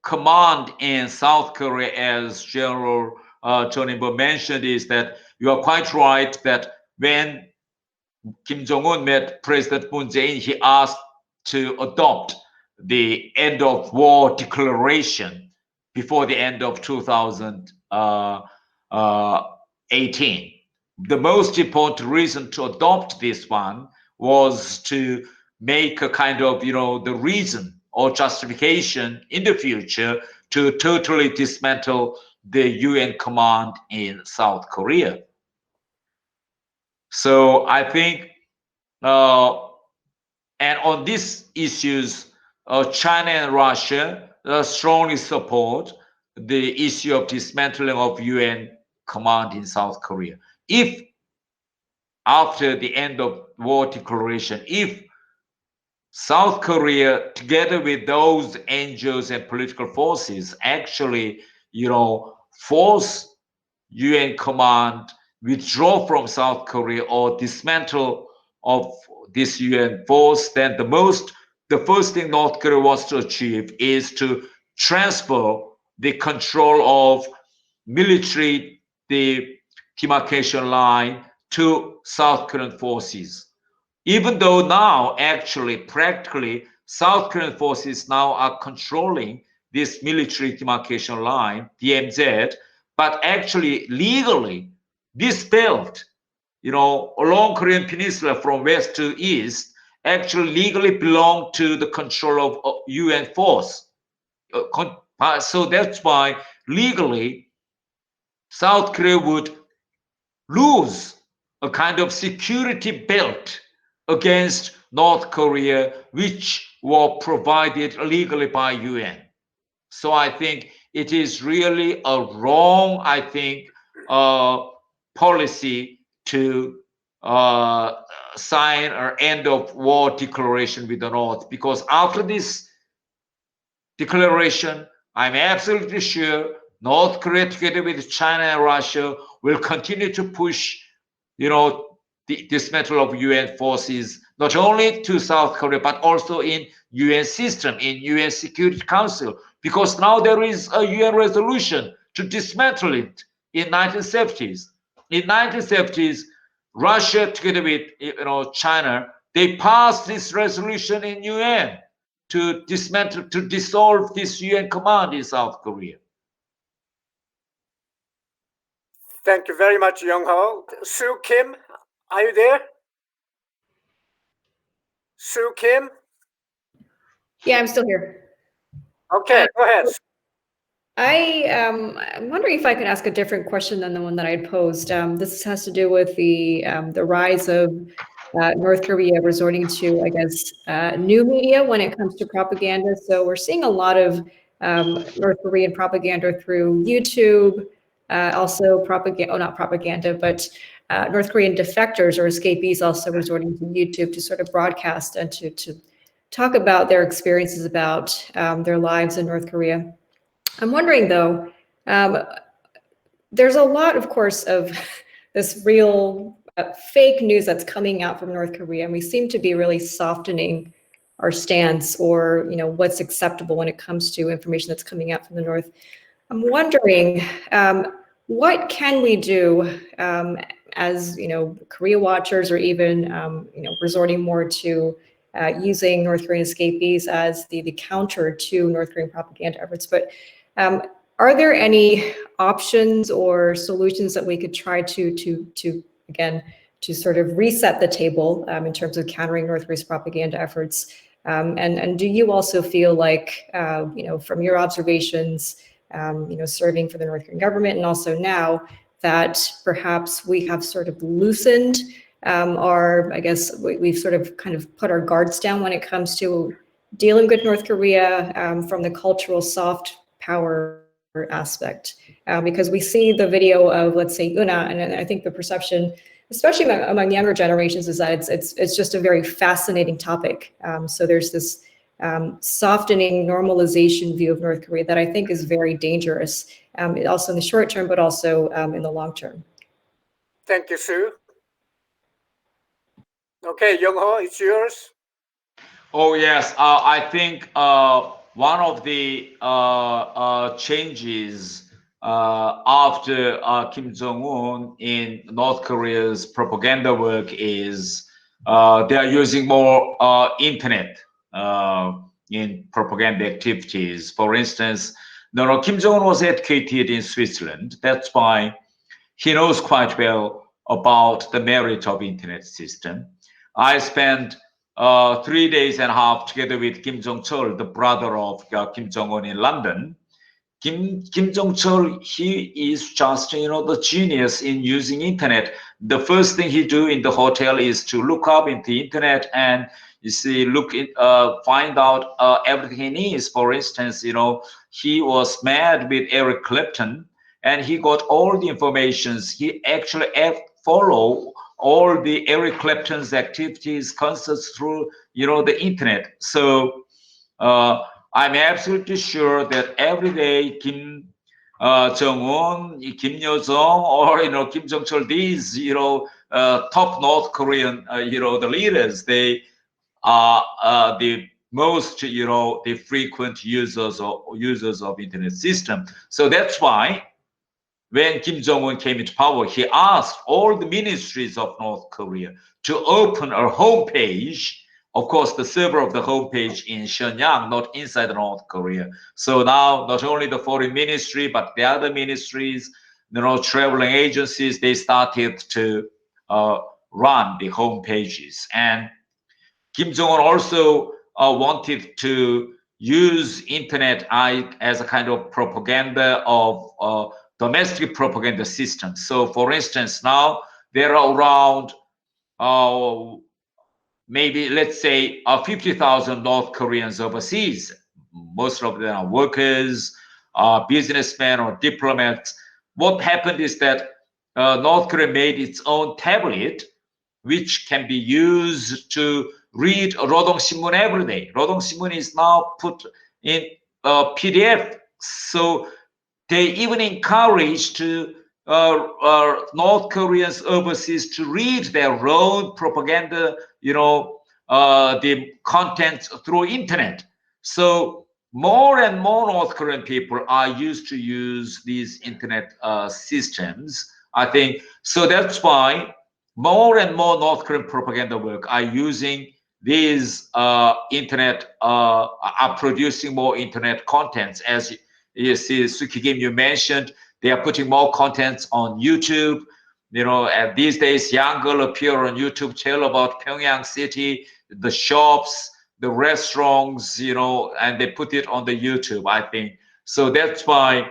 command in South Korea, as General Chonimbo mentioned, is that you are quite right that when Kim Jong-un met President Moon Jae-in, he asked to adopt the end of war declaration before the end of 2018. The most important reason to adopt this one was to make a kind of, the reason or justification in the future to totally dismantle the UN command in South Korea. So I think, and on these issues, China and Russia strongly support the issue of dismantling of UN command in South Korea. If after the end of war declaration, if South Korea, together with those NGOs and political forces, actually, force UN command withdraw from South Korea or dismantle of this UN force, then the first thing North Korea wants to achieve is to transfer the control of military, the demarcation line, to South Korean forces. Even though now, actually, practically, South Korean forces now are controlling this military demarcation line, DMZ, but actually, legally, this belt, along Korean Peninsula from west to east, actually legally belong to the control of UN force. So that's why legally, South Korea would lose a kind of security belt against North Korea, which were provided legally by UN. So I think it is really a wrong, policy to sign an end of war declaration with the North, because after this declaration, I'm absolutely sure North Korea, together with China and Russia, will continue to push, the dismantle of UN forces, not only to South Korea, but also in UN system, in UN Security Council, because now there is a UN resolution to dismantle it in 1970s. In 1970s, Russia, together with China, they passed this resolution in UN to dismantle, to dissolve this UN command in South Korea. Thank you very much, Yong Ho. Sue Kim, are you there? Sue Kim? Yeah, I'm still here. Okay, go ahead. I'm wondering if I could ask a different question than the one that I had posed. This has to do with the rise of North Korea resorting to, I guess, new media when it comes to propaganda. So we're seeing a lot of North Korean propaganda through YouTube, also propaganda, not propaganda, but North Korean defectors or escapees also resorting to YouTube to sort of broadcast and to talk about their experiences about their lives in North Korea. I'm wondering, though, there's a lot, of course, of this real fake news that's coming out from North Korea, and we seem to be really softening our stance, or what's acceptable when it comes to information that's coming out from the North. I'm wondering, what can we do as Korea watchers, or even resorting more to using North Korean escapees as the counter to North Korean propaganda efforts? But are there any options or solutions that we could try to again, to sort of reset the table in terms of countering North Korea's propaganda efforts? And do you also feel like, from your observations, serving for the North Korean government, and also now, that perhaps we have sort of loosened I guess we've sort of kind of put our guards down when it comes to dealing with North Korea from the cultural soft power aspect? Because we see the video of, let's say, Una, and I think the perception, especially among younger generations, is that it's just a very fascinating topic. So there's this softening normalization view of North Korea that I think is very dangerous, also in the short term, but also in the long term. Thank you, Sue. Okay, Yong-ho, it's yours. Oh yes, I think one of the changes after Kim Jong-un in North Korea's propaganda work is they are using more internet in propaganda activities. For instance, Kim Jong-un was educated in Switzerland. That's why he knows quite well about the merit of internet system. I spent 3 days and a half together with Kim Jong-chol, the brother of Kim Jong-un, in London. Kim Jong-chol, he is just the genius in using internet. The first thing he do in the hotel is to look up in the internet and find out everything he needs. For instance, he was mad with Eric Clapton, and he got all the informations. He actually follow all the Eric Clapton's activities, concerts through the internet. So I'm absolutely sure that every day Kim Jong-un, Kim Yo-jong, or Kim Jong-chol, these top North Korean the leaders, they are the most the frequent users of internet system. So that's why when Kim Jong-un came into power, he asked all the ministries of North Korea to open a homepage. Of course, the server of the homepage in Shenyang, not inside North Korea. So now, not only the foreign ministry, but the other ministries, traveling agencies, they started to run the homepages. And Kim Jong-un also wanted to use internet as a kind of propaganda of domestic propaganda system. So, for instance, now there are around maybe, let's say, 50,000 North Koreans overseas. Most of them are workers, businessmen, or diplomats. What happened is that North Korea made its own tablet, which can be used to read Rodong Sinmun every day. Rodong Sinmun is now put in PDF. So they even encourage North Koreans overseas to read their own propaganda, the content through internet. So more and more North Korean people are used to use these internet systems, I think. So that's why more and more North Korean propaganda work are using these internet, are producing more internet contents. As you see, Suki Kim, you mentioned, they are putting more contents on YouTube. And these days, young girls appear on YouTube, tell about Pyongyang city, the shops, the restaurants, and they put it on the YouTube, I think. So that's why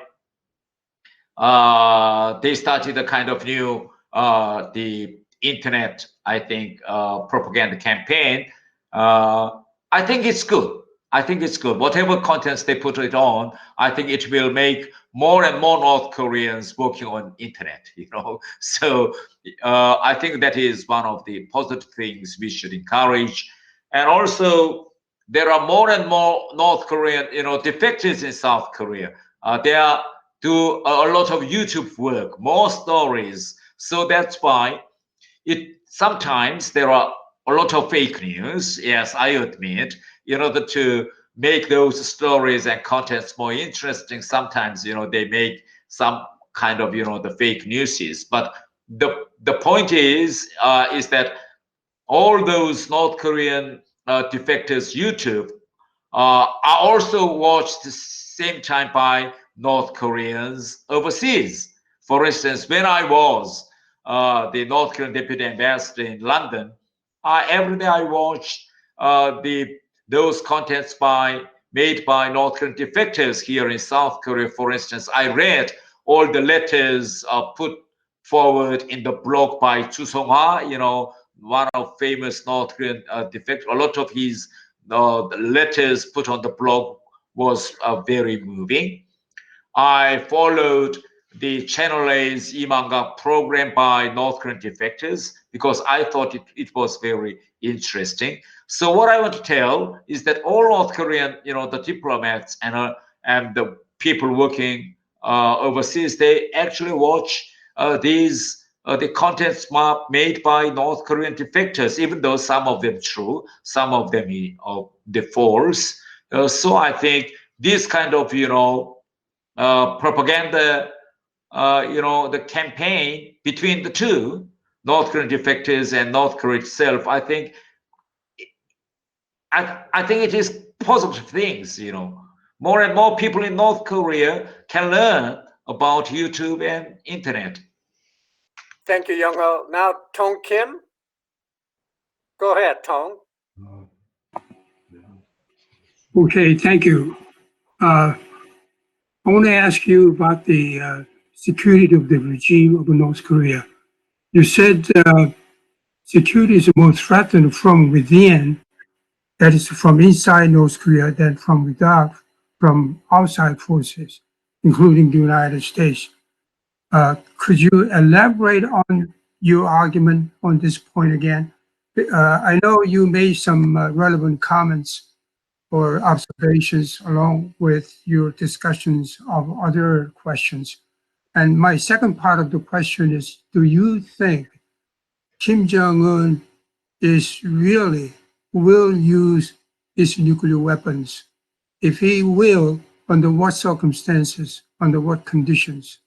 they started a kind of new, the internet, I think, propaganda campaign. I think it's good. I think it's good. Whatever contents they put it on, I think it will make more and more North Koreans working on internet, So I think that is one of the positive things we should encourage. And also, there are more and more North Korean, defectors in South Korea. They are do a lot of YouTube work, more stories. So that's why sometimes there are a lot of fake news. Yes, I admit, in order to make those stories and contents more interesting, sometimes, they make some kind of, the fake newses. But the point is that all those North Korean defectors YouTube are also watched the same time by North Koreans overseas. For instance, when I was the North Korean deputy ambassador in London, every day I watched those contents made by North Korean defectors here in South Korea. For instance, I read all the letters put forward in the blog by Chu Song-ha, one of famous North Korean defector. A lot of his the letters put on the blog was very moving. I followed the Channel A's e-manga program by North Korean defectors because I thought it was very interesting. So what I want to tell is that all North Korean, the diplomats and the people working overseas, they actually watch the contents made by North Korean defectors, even though some of them true, some of them the false. So I think this kind of propaganda, the campaign between the two, North Korean defectors and North Korea itself, I think it is positive things. More and more people in North Korea can learn about YouTube and internet. Thank you, Yong. Now, Tong Kim. Go ahead, Tong. Okay, thank you. I want to ask you about the security of the regime of North Korea. You said security is more threatened from within, that is from inside North Korea, than from without, from outside forces, including the United States. Could you elaborate on your argument on this point again? I know you made some relevant comments or observations along with your discussions of other questions. And my second part of the question is, do you think Kim Jong-un will use his nuclear weapons? If he will, under what circumstances, under what conditions?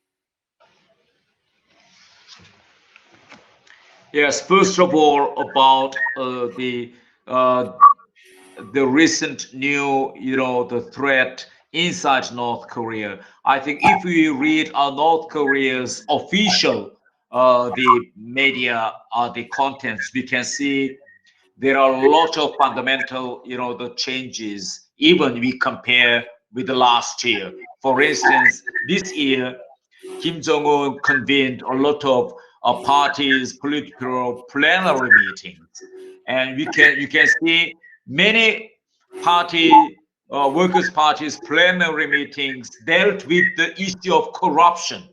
Yes, first of all, about the recent new, the threat inside North Korea. I think if we read North Korea's official, the media, the contents, we can see there are a lot of fundamental, the changes, even we compare with the last year. For instance, this year, Kim Jong-un convened a lot of parties, political plenary meetings, and you can see many workers' parties plenary meetings dealt with the issue of corruption.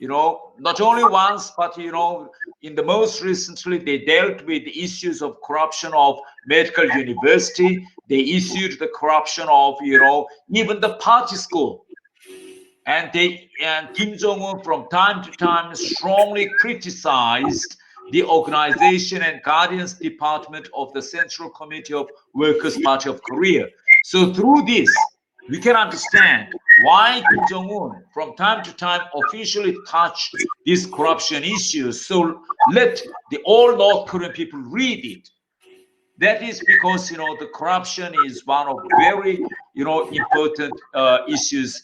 Not only once, but in the most recently, they dealt with the issues of corruption of medical university. They issued the corruption of even the party school. And Kim Jong-un from time to time strongly criticized the organization and guidance department of the Central Committee of Workers' Party of Korea. So through this, we can understand why Kim Jong-un from time to time officially touched these corruption issues. So let all North Korean people read it. That is because the corruption is one of very important issues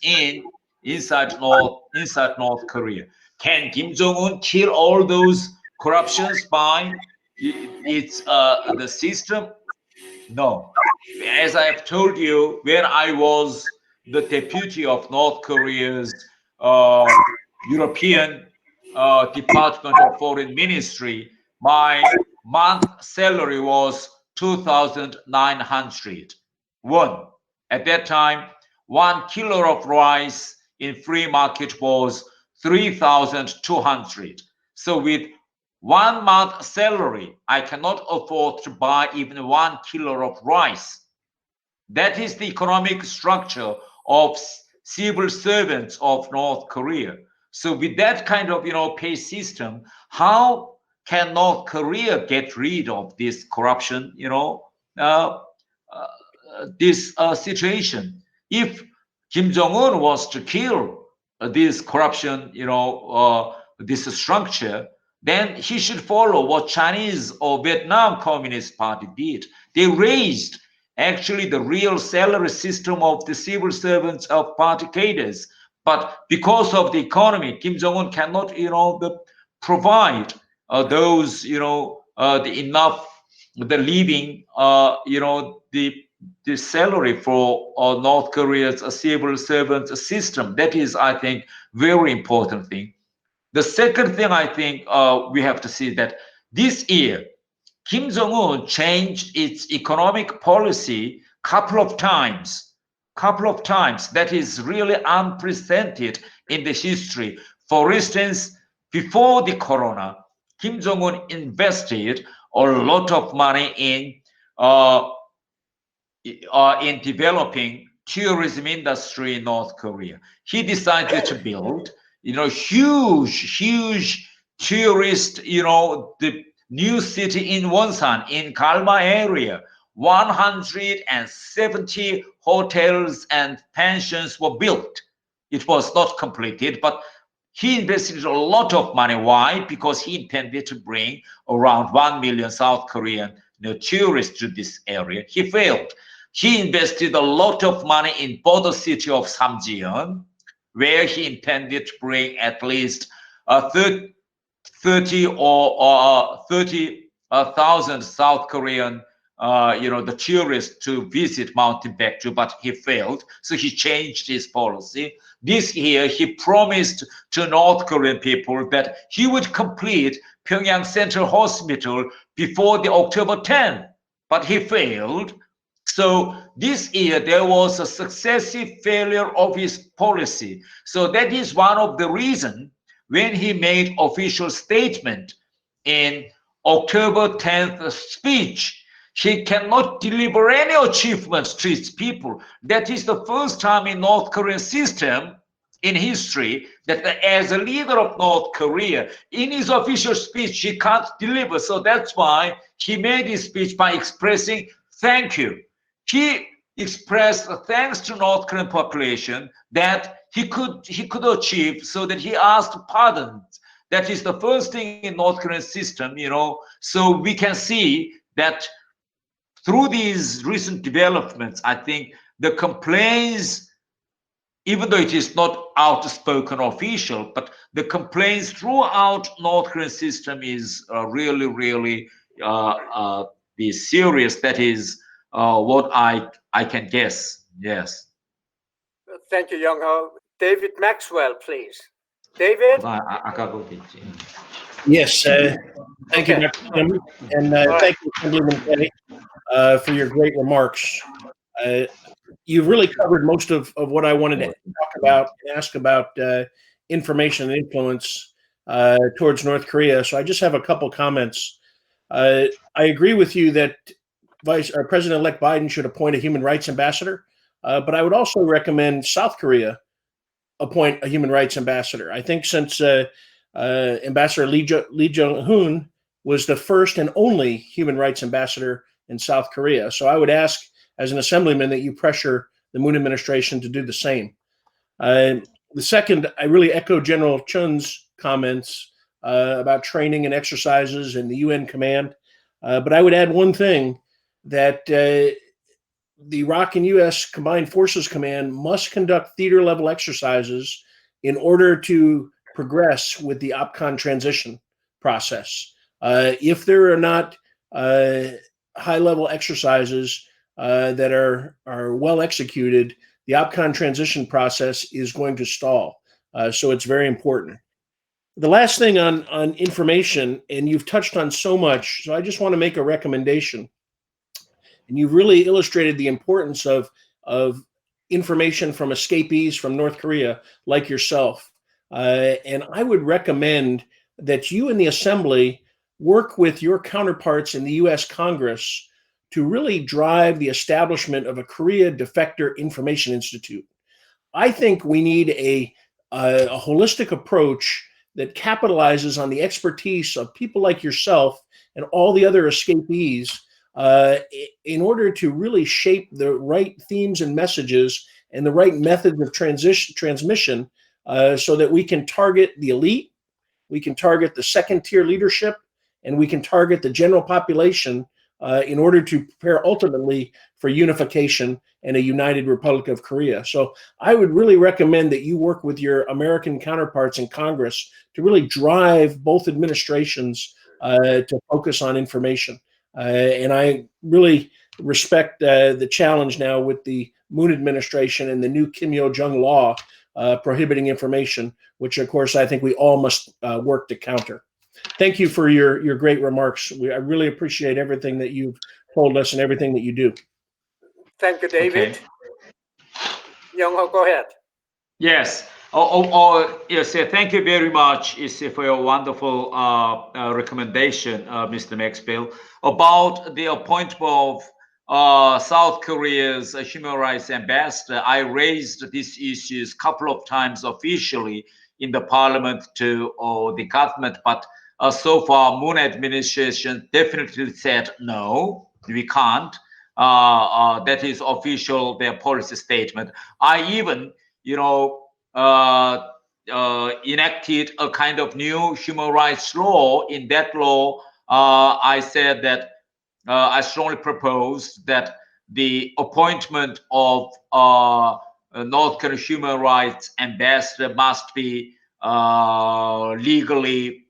inside North Korea. Can Kim Jong-un kill all those corruptions by the system? No. As I have told you, when I was the deputy of North Korea's European Department of Foreign Ministry, my month salary was 2,900 won. At that time, 1 kilo of rice in free market was 3,200. So with 1 month salary, I cannot afford to buy even 1 kilo of rice. That is the economic structure of civil servants of North Korea. So with that kind of, pay system, how can North Korea get rid of this corruption, this situation? If Kim Jong-un was to kill this corruption, this structure, then he should follow what Chinese or Vietnam Communist Party did. They raised actually the real salary system of the civil servants of party cadres. But because of the economy, Kim Jong-un cannot, provide those, the enough, the living, the salary for North Korea's civil servant system. That is, I think, very important thing. The second thing I think we have to see that this year, Kim Jong-un changed its economic policy couple of times. That is really unprecedented in the history. For instance, before the corona, Kim Jong-un invested a lot of money in developing tourism industry in North Korea. He decided to build, huge tourist, the new city in Wonsan, in Galma area. 170 hotels and pensions were built. It was not completed, but he invested a lot of money. Why? Because he intended to bring around 1 million South Korean tourists to this area. He failed. He invested a lot of money in border city of Samjiyon, where he intended to bring at least 30,000 South Korean, the tourists to visit Mountain Baekdu, but he failed. So he changed his policy. This year, he promised to North Korean people that he would complete Pyongyang Central Hospital before the October 10th, but he failed. So this year, there was a successive failure of his policy. So that is one of the reasons when he made official statement in October 10th speech, he cannot deliver any achievements to his people. That is the first time in North Korean system in history that as a leader of North Korea, in his official speech, he can't deliver. So that's why he made his speech by expressing thank you. He expressed thanks to North Korean population that he could achieve, so that he asked pardon. That is the first thing in North Korean system, So we can see that through these recent developments, I think the complaints, even though it is not outspoken official, but the complaints throughout North Korean system is really be serious. That is what I can guess. Yes. Thank you, Yong. David Maxwell, please. David? Yes, thank you, Dr. Kim, and thank you, Assemblyman Thae, for your great remarks. You've really covered most of what I wanted to talk about and ask about information and influence towards North Korea. So I just have a couple comments. I agree with you that President-elect Biden should appoint a human rights ambassador, but I would also recommend South Korea appoint a human rights ambassador. I think since Ambassador Lee Jong-hoon was the first and only human rights ambassador in South Korea. So I would ask, as an assemblyman, that you pressure the Moon administration to do the same. The second, I really echo General Chun's comments about training and exercises and the UN command. But I would add one thing, that the Iraq and U.S. Combined Forces Command must conduct theater-level exercises in order to progress with the OPCON transition process. If there are not high-level exercises that are well executed, the OPCON transition process is going to stall. So it's very important. The last thing on information, and you've touched on so much, so I just want to make a recommendation. And you've really illustrated the importance of information from escapees from North Korea like yourself. And I would recommend that you in the Assembly work with your counterparts in the U.S. Congress to really drive the establishment of a Korea Defector Information Institute. I think we need a holistic approach that capitalizes on the expertise of people like yourself and all the other escapees in order to really shape the right themes and messages and the right methods of transmission so that we can target the elite, we can target the second tier leadership, and we can target the general population in order to prepare ultimately for unification and a united Republic of Korea. So I would really recommend that you work with your American counterparts in Congress to really drive both administrations to focus on information. And I really respect the challenge now with the Moon administration and the new Kim Yo-jong law prohibiting information, which of course I think we all must work to counter. Thank you for your great remarks. I really appreciate everything that you've told us and everything that you do. Thank you, David. Okay. Yong, go ahead. Yes. Yes. Thank you very much for your wonderful recommendation, Mr. Maxwell, about the appointment of South Korea's human rights ambassador. I raised these issues a couple of times officially in the parliament to the government, but so far, Moon administration definitely said no, we can't. That is official, their policy statement. I even enacted a kind of new human rights law. In that law, I said that I strongly proposed that the appointment of North Korean human rights ambassador must be legally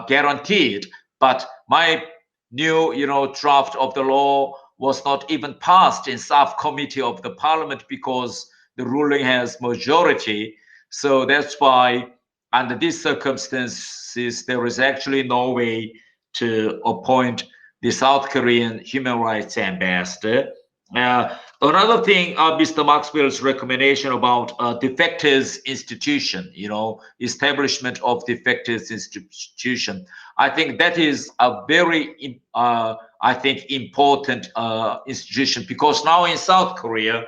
guaranteed. But my new, draft of the law was not even passed in subcommittee of the parliament because the ruling has majority. So that's why under these circumstances, there is actually no way to appoint the South Korean human rights ambassador. Another thing, Mr. Maxwell's recommendation about defectors institution, establishment of defectors institution. I think that is a very, important institution, because now in South Korea,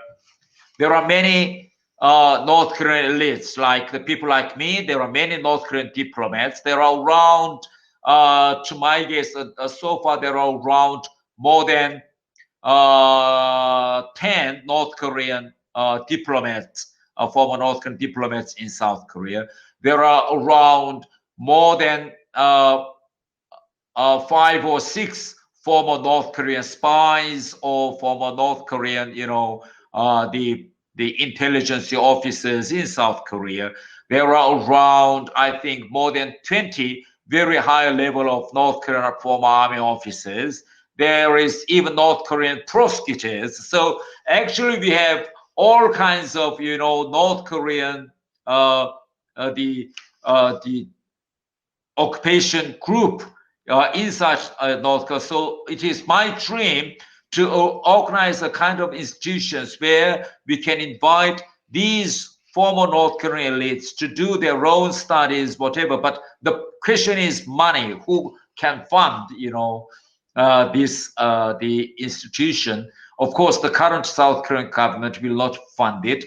there are many North Korean elites, like the people like me. There are many North Korean diplomats. There are around, to my guess, so far there are around more than 10 North Korean diplomats, former North Korean diplomats in South Korea. There are around more than 5 or 6 former North Korean spies or former North Korean, the intelligence officers in South Korea. There are around, I think, more than 20 very high level of North Korean former army officers. There is even North Korean prosecutors. So actually we have all kinds of, North Korean, the occupation group in such North Korea. So it is my dream to organize a kind of institutions where we can invite these former North Korean elites to do their own studies, whatever. But the question is money. Who can fund, the institution? Of course, the current South Korean government will not fund it.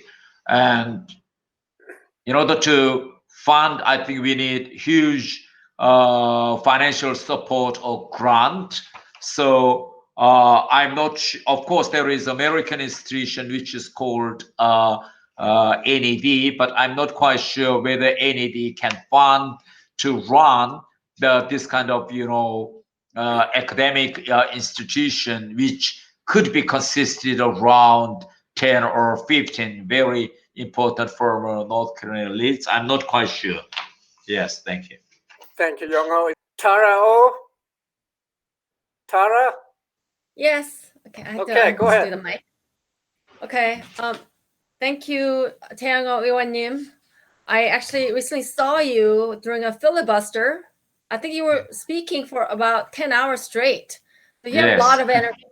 And in order to fund, I think we need huge financial support or grant. So I'm not of course, there is American institution which is called NED, but I'm not quite sure whether NED can fund to run this kind of, academic institution, which could be consisted of around 10 or 15 very important former North Korean elites. I'm not quite sure. Yes, thank you. Thank you, Yong. Tara O. Tara? Yes. Okay. I have Okay, to go ahead. do the mic. Okay. Thank you, Tae-Young 의원님. I actually recently saw you during a filibuster. I think you were speaking for about 10 hours straight. So you have a lot of energy.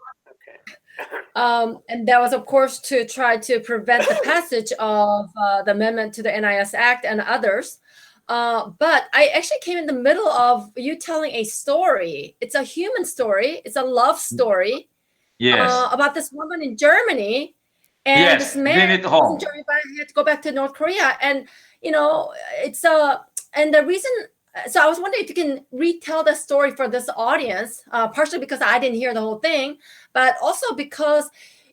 And that was, of course, to try to prevent the passage of the amendment to the NIS Act and others. But I actually came in the middle of you telling a story. It's a human story. It's a love story about this woman in Germany. And Yes, this man bring it wasn't home. sure if I had to go back to North Korea. And it's and the reason. So I was wondering if you can retell the story for this audience, partially because I didn't hear the whole thing, but also because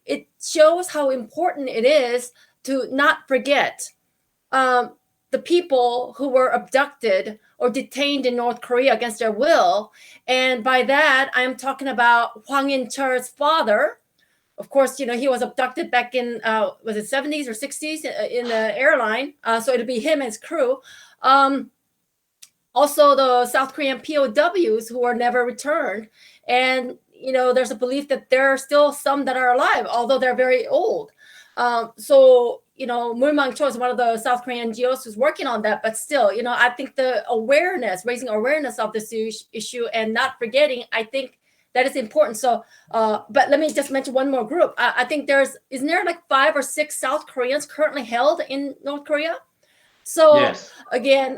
it shows how important it is to not forget the people who were abducted or detained in North Korea against their will. And by that, I'm talking about Hwang In-cheol's father. Of course, he was abducted back in, was it 70s or 60s in the airline. So it'll be him and his crew. Also, the South Korean POWs who were never returned. And, there's a belief that there are still some that are alive, although they're very old. So, Moon Cho is one of the South Korean NGOs who's working on that. But still, I think the raising awareness of this issue and not forgetting, I think that is important. So, but let me just mention one more group. I think isn't there like 5 or 6 South Koreans currently held in North Korea? So Yes. again,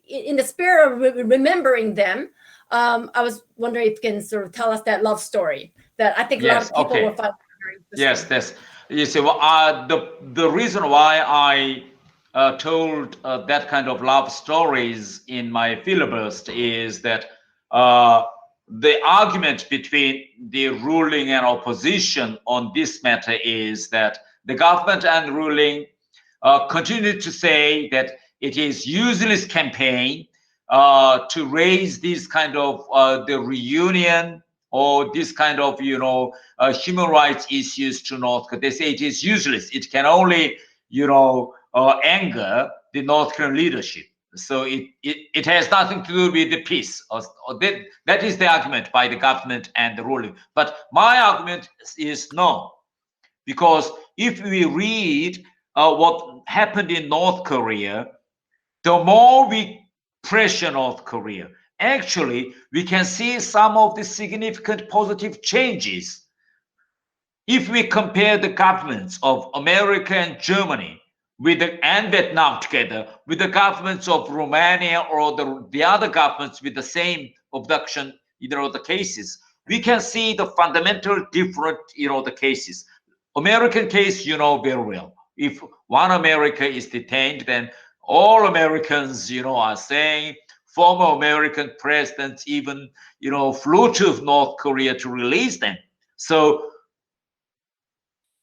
in the spirit of remembering them, I was wondering if you can sort of tell us that love story that I think a lot of people will find very interesting. Yes. You see, well, the reason why I told that kind of love stories in my filibuster is that the argument between the ruling and opposition on this matter is that the government and ruling continue to say that it is useless campaign to raise this kind of the reunion or this kind of human rights issues to North Korea. They say it is useless. It can only anger the North Korean leadership. So it has nothing to do with the peace. That is the argument by the government and the ruling. But my argument is no, because if we read what happened in North Korea, the more we pressure North Korea, actually, we can see some of the significant positive changes. If we compare the governments of America and Germany and Vietnam together with the governments of Romania or the other governments with the same abduction, the cases, we can see the fundamental different, the cases. American case, very well. If one American is detained, then all Americans, are saying former American presidents even, flew to North Korea to release them. So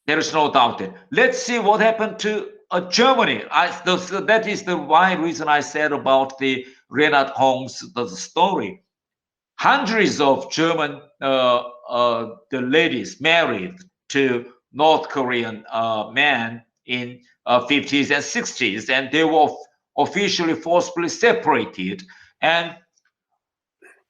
there is no doubt that. Let's see what happened to Germany. So that is the reason I said about the Renat Hong's the story. Hundreds of German the ladies married to North Korean men in 50s and 60s, and they were officially forcibly separated, and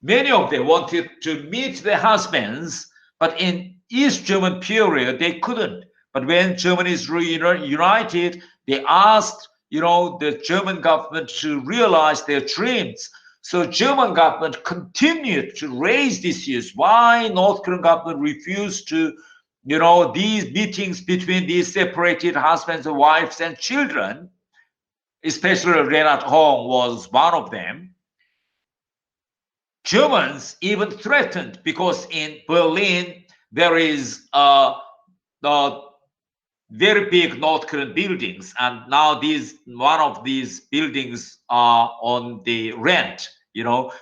many of them wanted to meet their husbands, but in East German period they couldn't. But when Germany is reunited, they asked the German government to realize their dreams. So German government continued to raise these issues. Why North Korean government refused to, these meetings between these separated husbands and wives and children, especially Renat Hong was one of them. Germans even threatened, because in Berlin there is the very big North Korean buildings, and now one of these buildings are on the rent.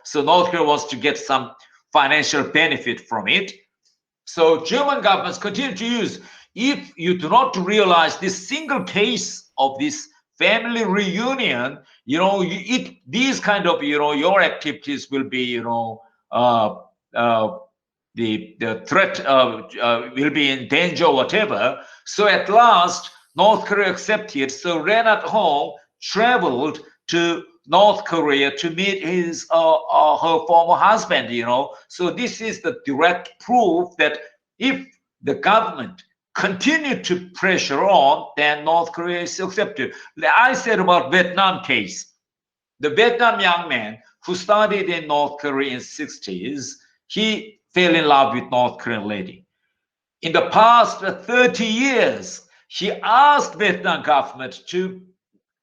So North Korea wants to get some financial benefit from it. So German governments continue to use. If you do not realize this single case of this family reunion, these kind of your activities will be the threat will be in danger or whatever. So at last North Korea accepted. So Renat Hong traveled to North Korea to meet his her former husband. So this is the direct proof that if the government continue to pressure on, then North Korea is accepted. I said about Vietnam case, the Vietnam young man who studied in North Korea in 60s, he fell in love with North Korean lady. In the past 30 years, he asked Vietnam government to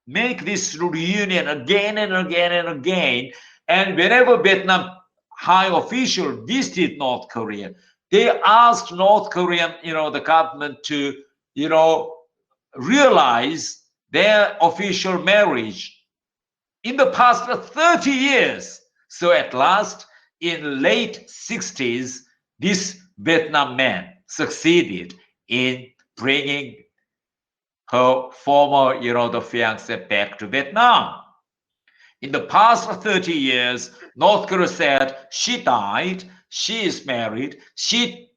make this reunion again and again and again. And whenever Vietnam high official visited North Korea, they asked North Korean, the government to, realize their official marriage in the past 30 years. So at last, in late 60s, this Vietnam man succeeded in bringing her former, the fiancé back to Vietnam. In the past 30 years, North Korea said she died, she is married, she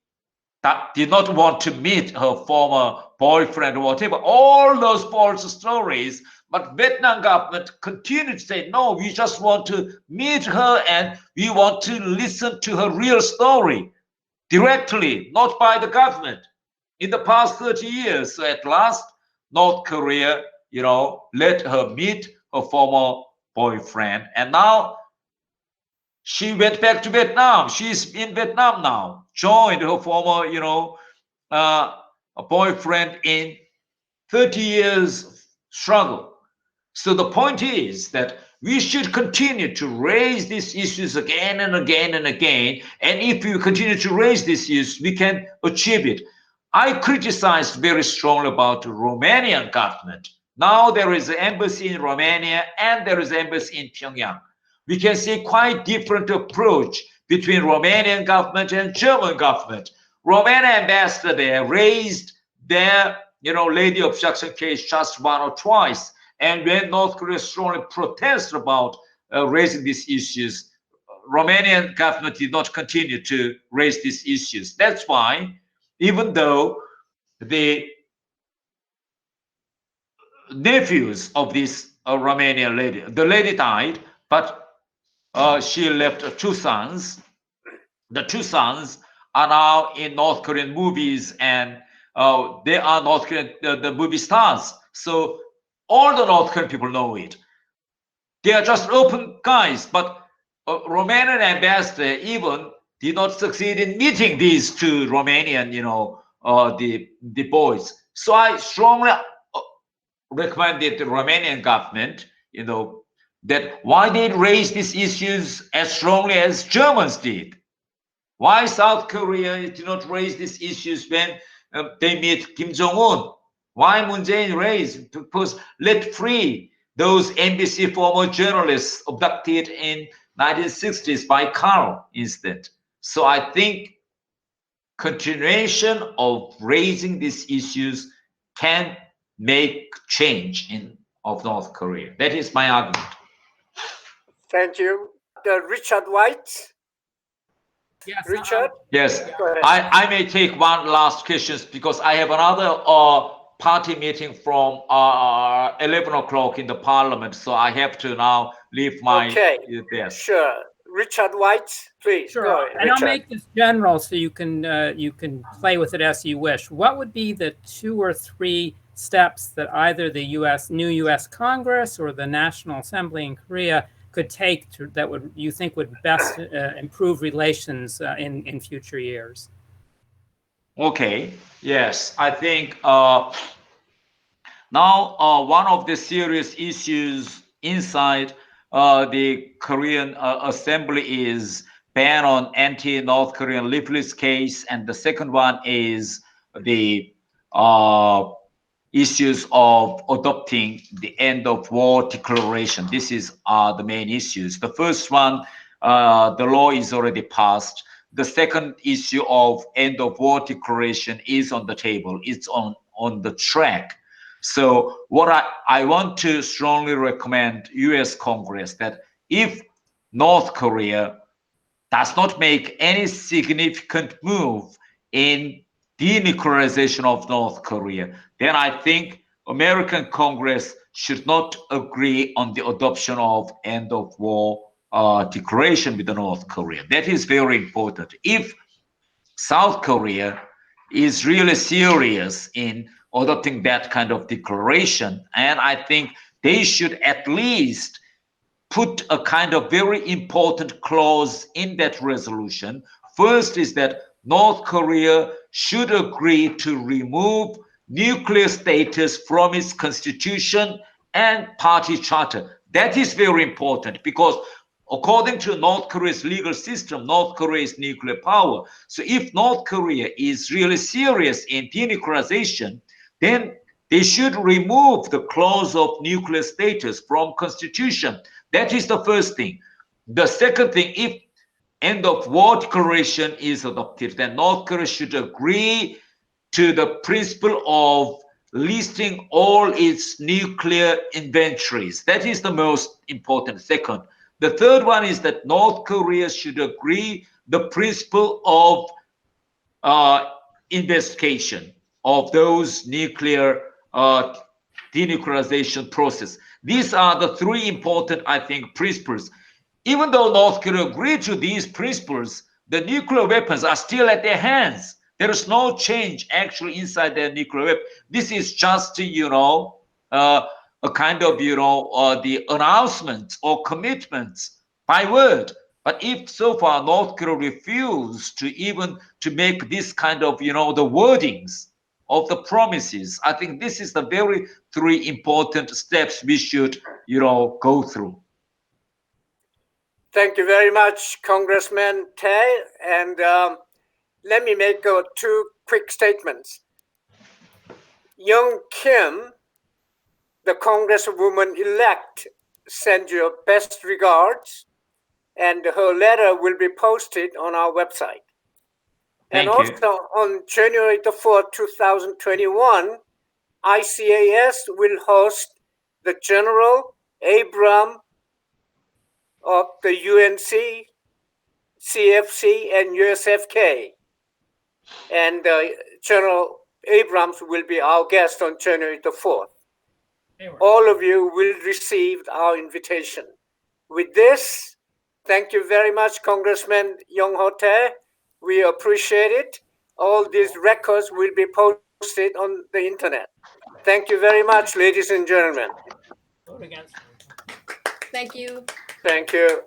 did not want to meet her former boyfriend or whatever, all those false stories. But Vietnam government continued to say, no, we just want to meet her and we want to listen to her real story directly, not by the government, in the past 30 years. So at last, North Korea, let her meet her former boyfriend. And now she went back to Vietnam. She's in Vietnam now, joined her former, boyfriend in 30 years struggle. So the point is that we should continue to raise these issues again and again and again. And if we continue to raise these issues, we can achieve it. I criticized very strongly about the Romanian government. Now there is an embassy in Romania and there is an embassy in Pyongyang. We can see quite different approach between Romanian government and German government. Romanian ambassador there raised their, lady obstruction case just one or twice. And when North Korea strongly protested about raising these issues, Romanian government did not continue to raise these issues. That's why, even though the nephews of this Romanian lady, the lady died, but she left two sons. The two sons are now in North Korean movies, and they are North Korean the movie stars. So all the North Korean people know it. They are just open guys, but Romanian ambassador even did not succeed in meeting these two Romanian, the boys. So I strongly recommended the Romanian government, that why they raise these issues as strongly as Germans did. Why South Korea did not raise these issues when they meet Kim Jong-un? Why Moon Jae-in raised? Because let free those NBC former journalists abducted in 1960s by Carl instead. So I think continuation of raising these issues can make change of North Korea. That is my argument. Thank you. Richard White. Yes, Richard? Yes, I may take one last question because I have another party meeting from 11 o'clock in the parliament, so I have to now leave my desk. Sure. Richard White, please. Sure, go ahead, and I'll make this general so you can play with it as you wish. What would be the 2 or 3 steps that either the new U.S. Congress or the National Assembly in Korea could take that you think would best improve relations in future years? Okay. Yes, I think now one of the serious issues inside the Korean Assembly is ban on anti-North Korean leaflets case, and the second one is the issues of adopting the end of war declaration. This is the main issues. The first one, the law is already passed. The second issue of end of war declaration is on the table. It's on the track. So what I want to strongly recommend US Congress that if North Korea does not make any significant move in denuclearization of North Korea, then I think American Congress should not agree on the adoption of end of war declaration with the North Korea. That is very important. If South Korea is really serious in adopting that kind of declaration, and I think they should at least put a kind of very important clause in that resolution. First is that North Korea should agree to remove nuclear status from its constitution and party charter. That is very important because according to North Korea's legal system, North Korea is nuclear power. So if North Korea is really serious in denuclearization, then they should remove the clause of nuclear status from constitution. That is the first thing. The second thing, if end of war declaration is adopted, then North Korea should agree to the principle of listing all its nuclear inventories. That is the most important. Second. The third one is that North Korea should agree the principle of investigation of those nuclear denuclearization process. These are the three important, I think, principles. Even though North Korea agreed to these principles, the nuclear weapons are still at their hands. There is no change actually inside their nuclear weapon. This is just, a kind of, the announcement or commitments by word. But if so far North Korea refused to even to make this kind of, the wordings of the promises, I think this is the very three important steps we should, go through. Thank you very much, Congressman Thae. And let me make two quick statements. Yong Kim, the Congresswoman-elect, sends you best regards, and her letter will be posted on our website. And also on January the 4th, 2021, ICAS will host the General Abram of the UNC, CFC, and USFK. And General Abrams will be our guest on January the 4th. All of you will receive our invitation. With this, thank you very much, Congressman Yong Thae. We appreciate it. All these records will be posted on the internet. Thank you very much, ladies and gentlemen. Thank you. Thank you.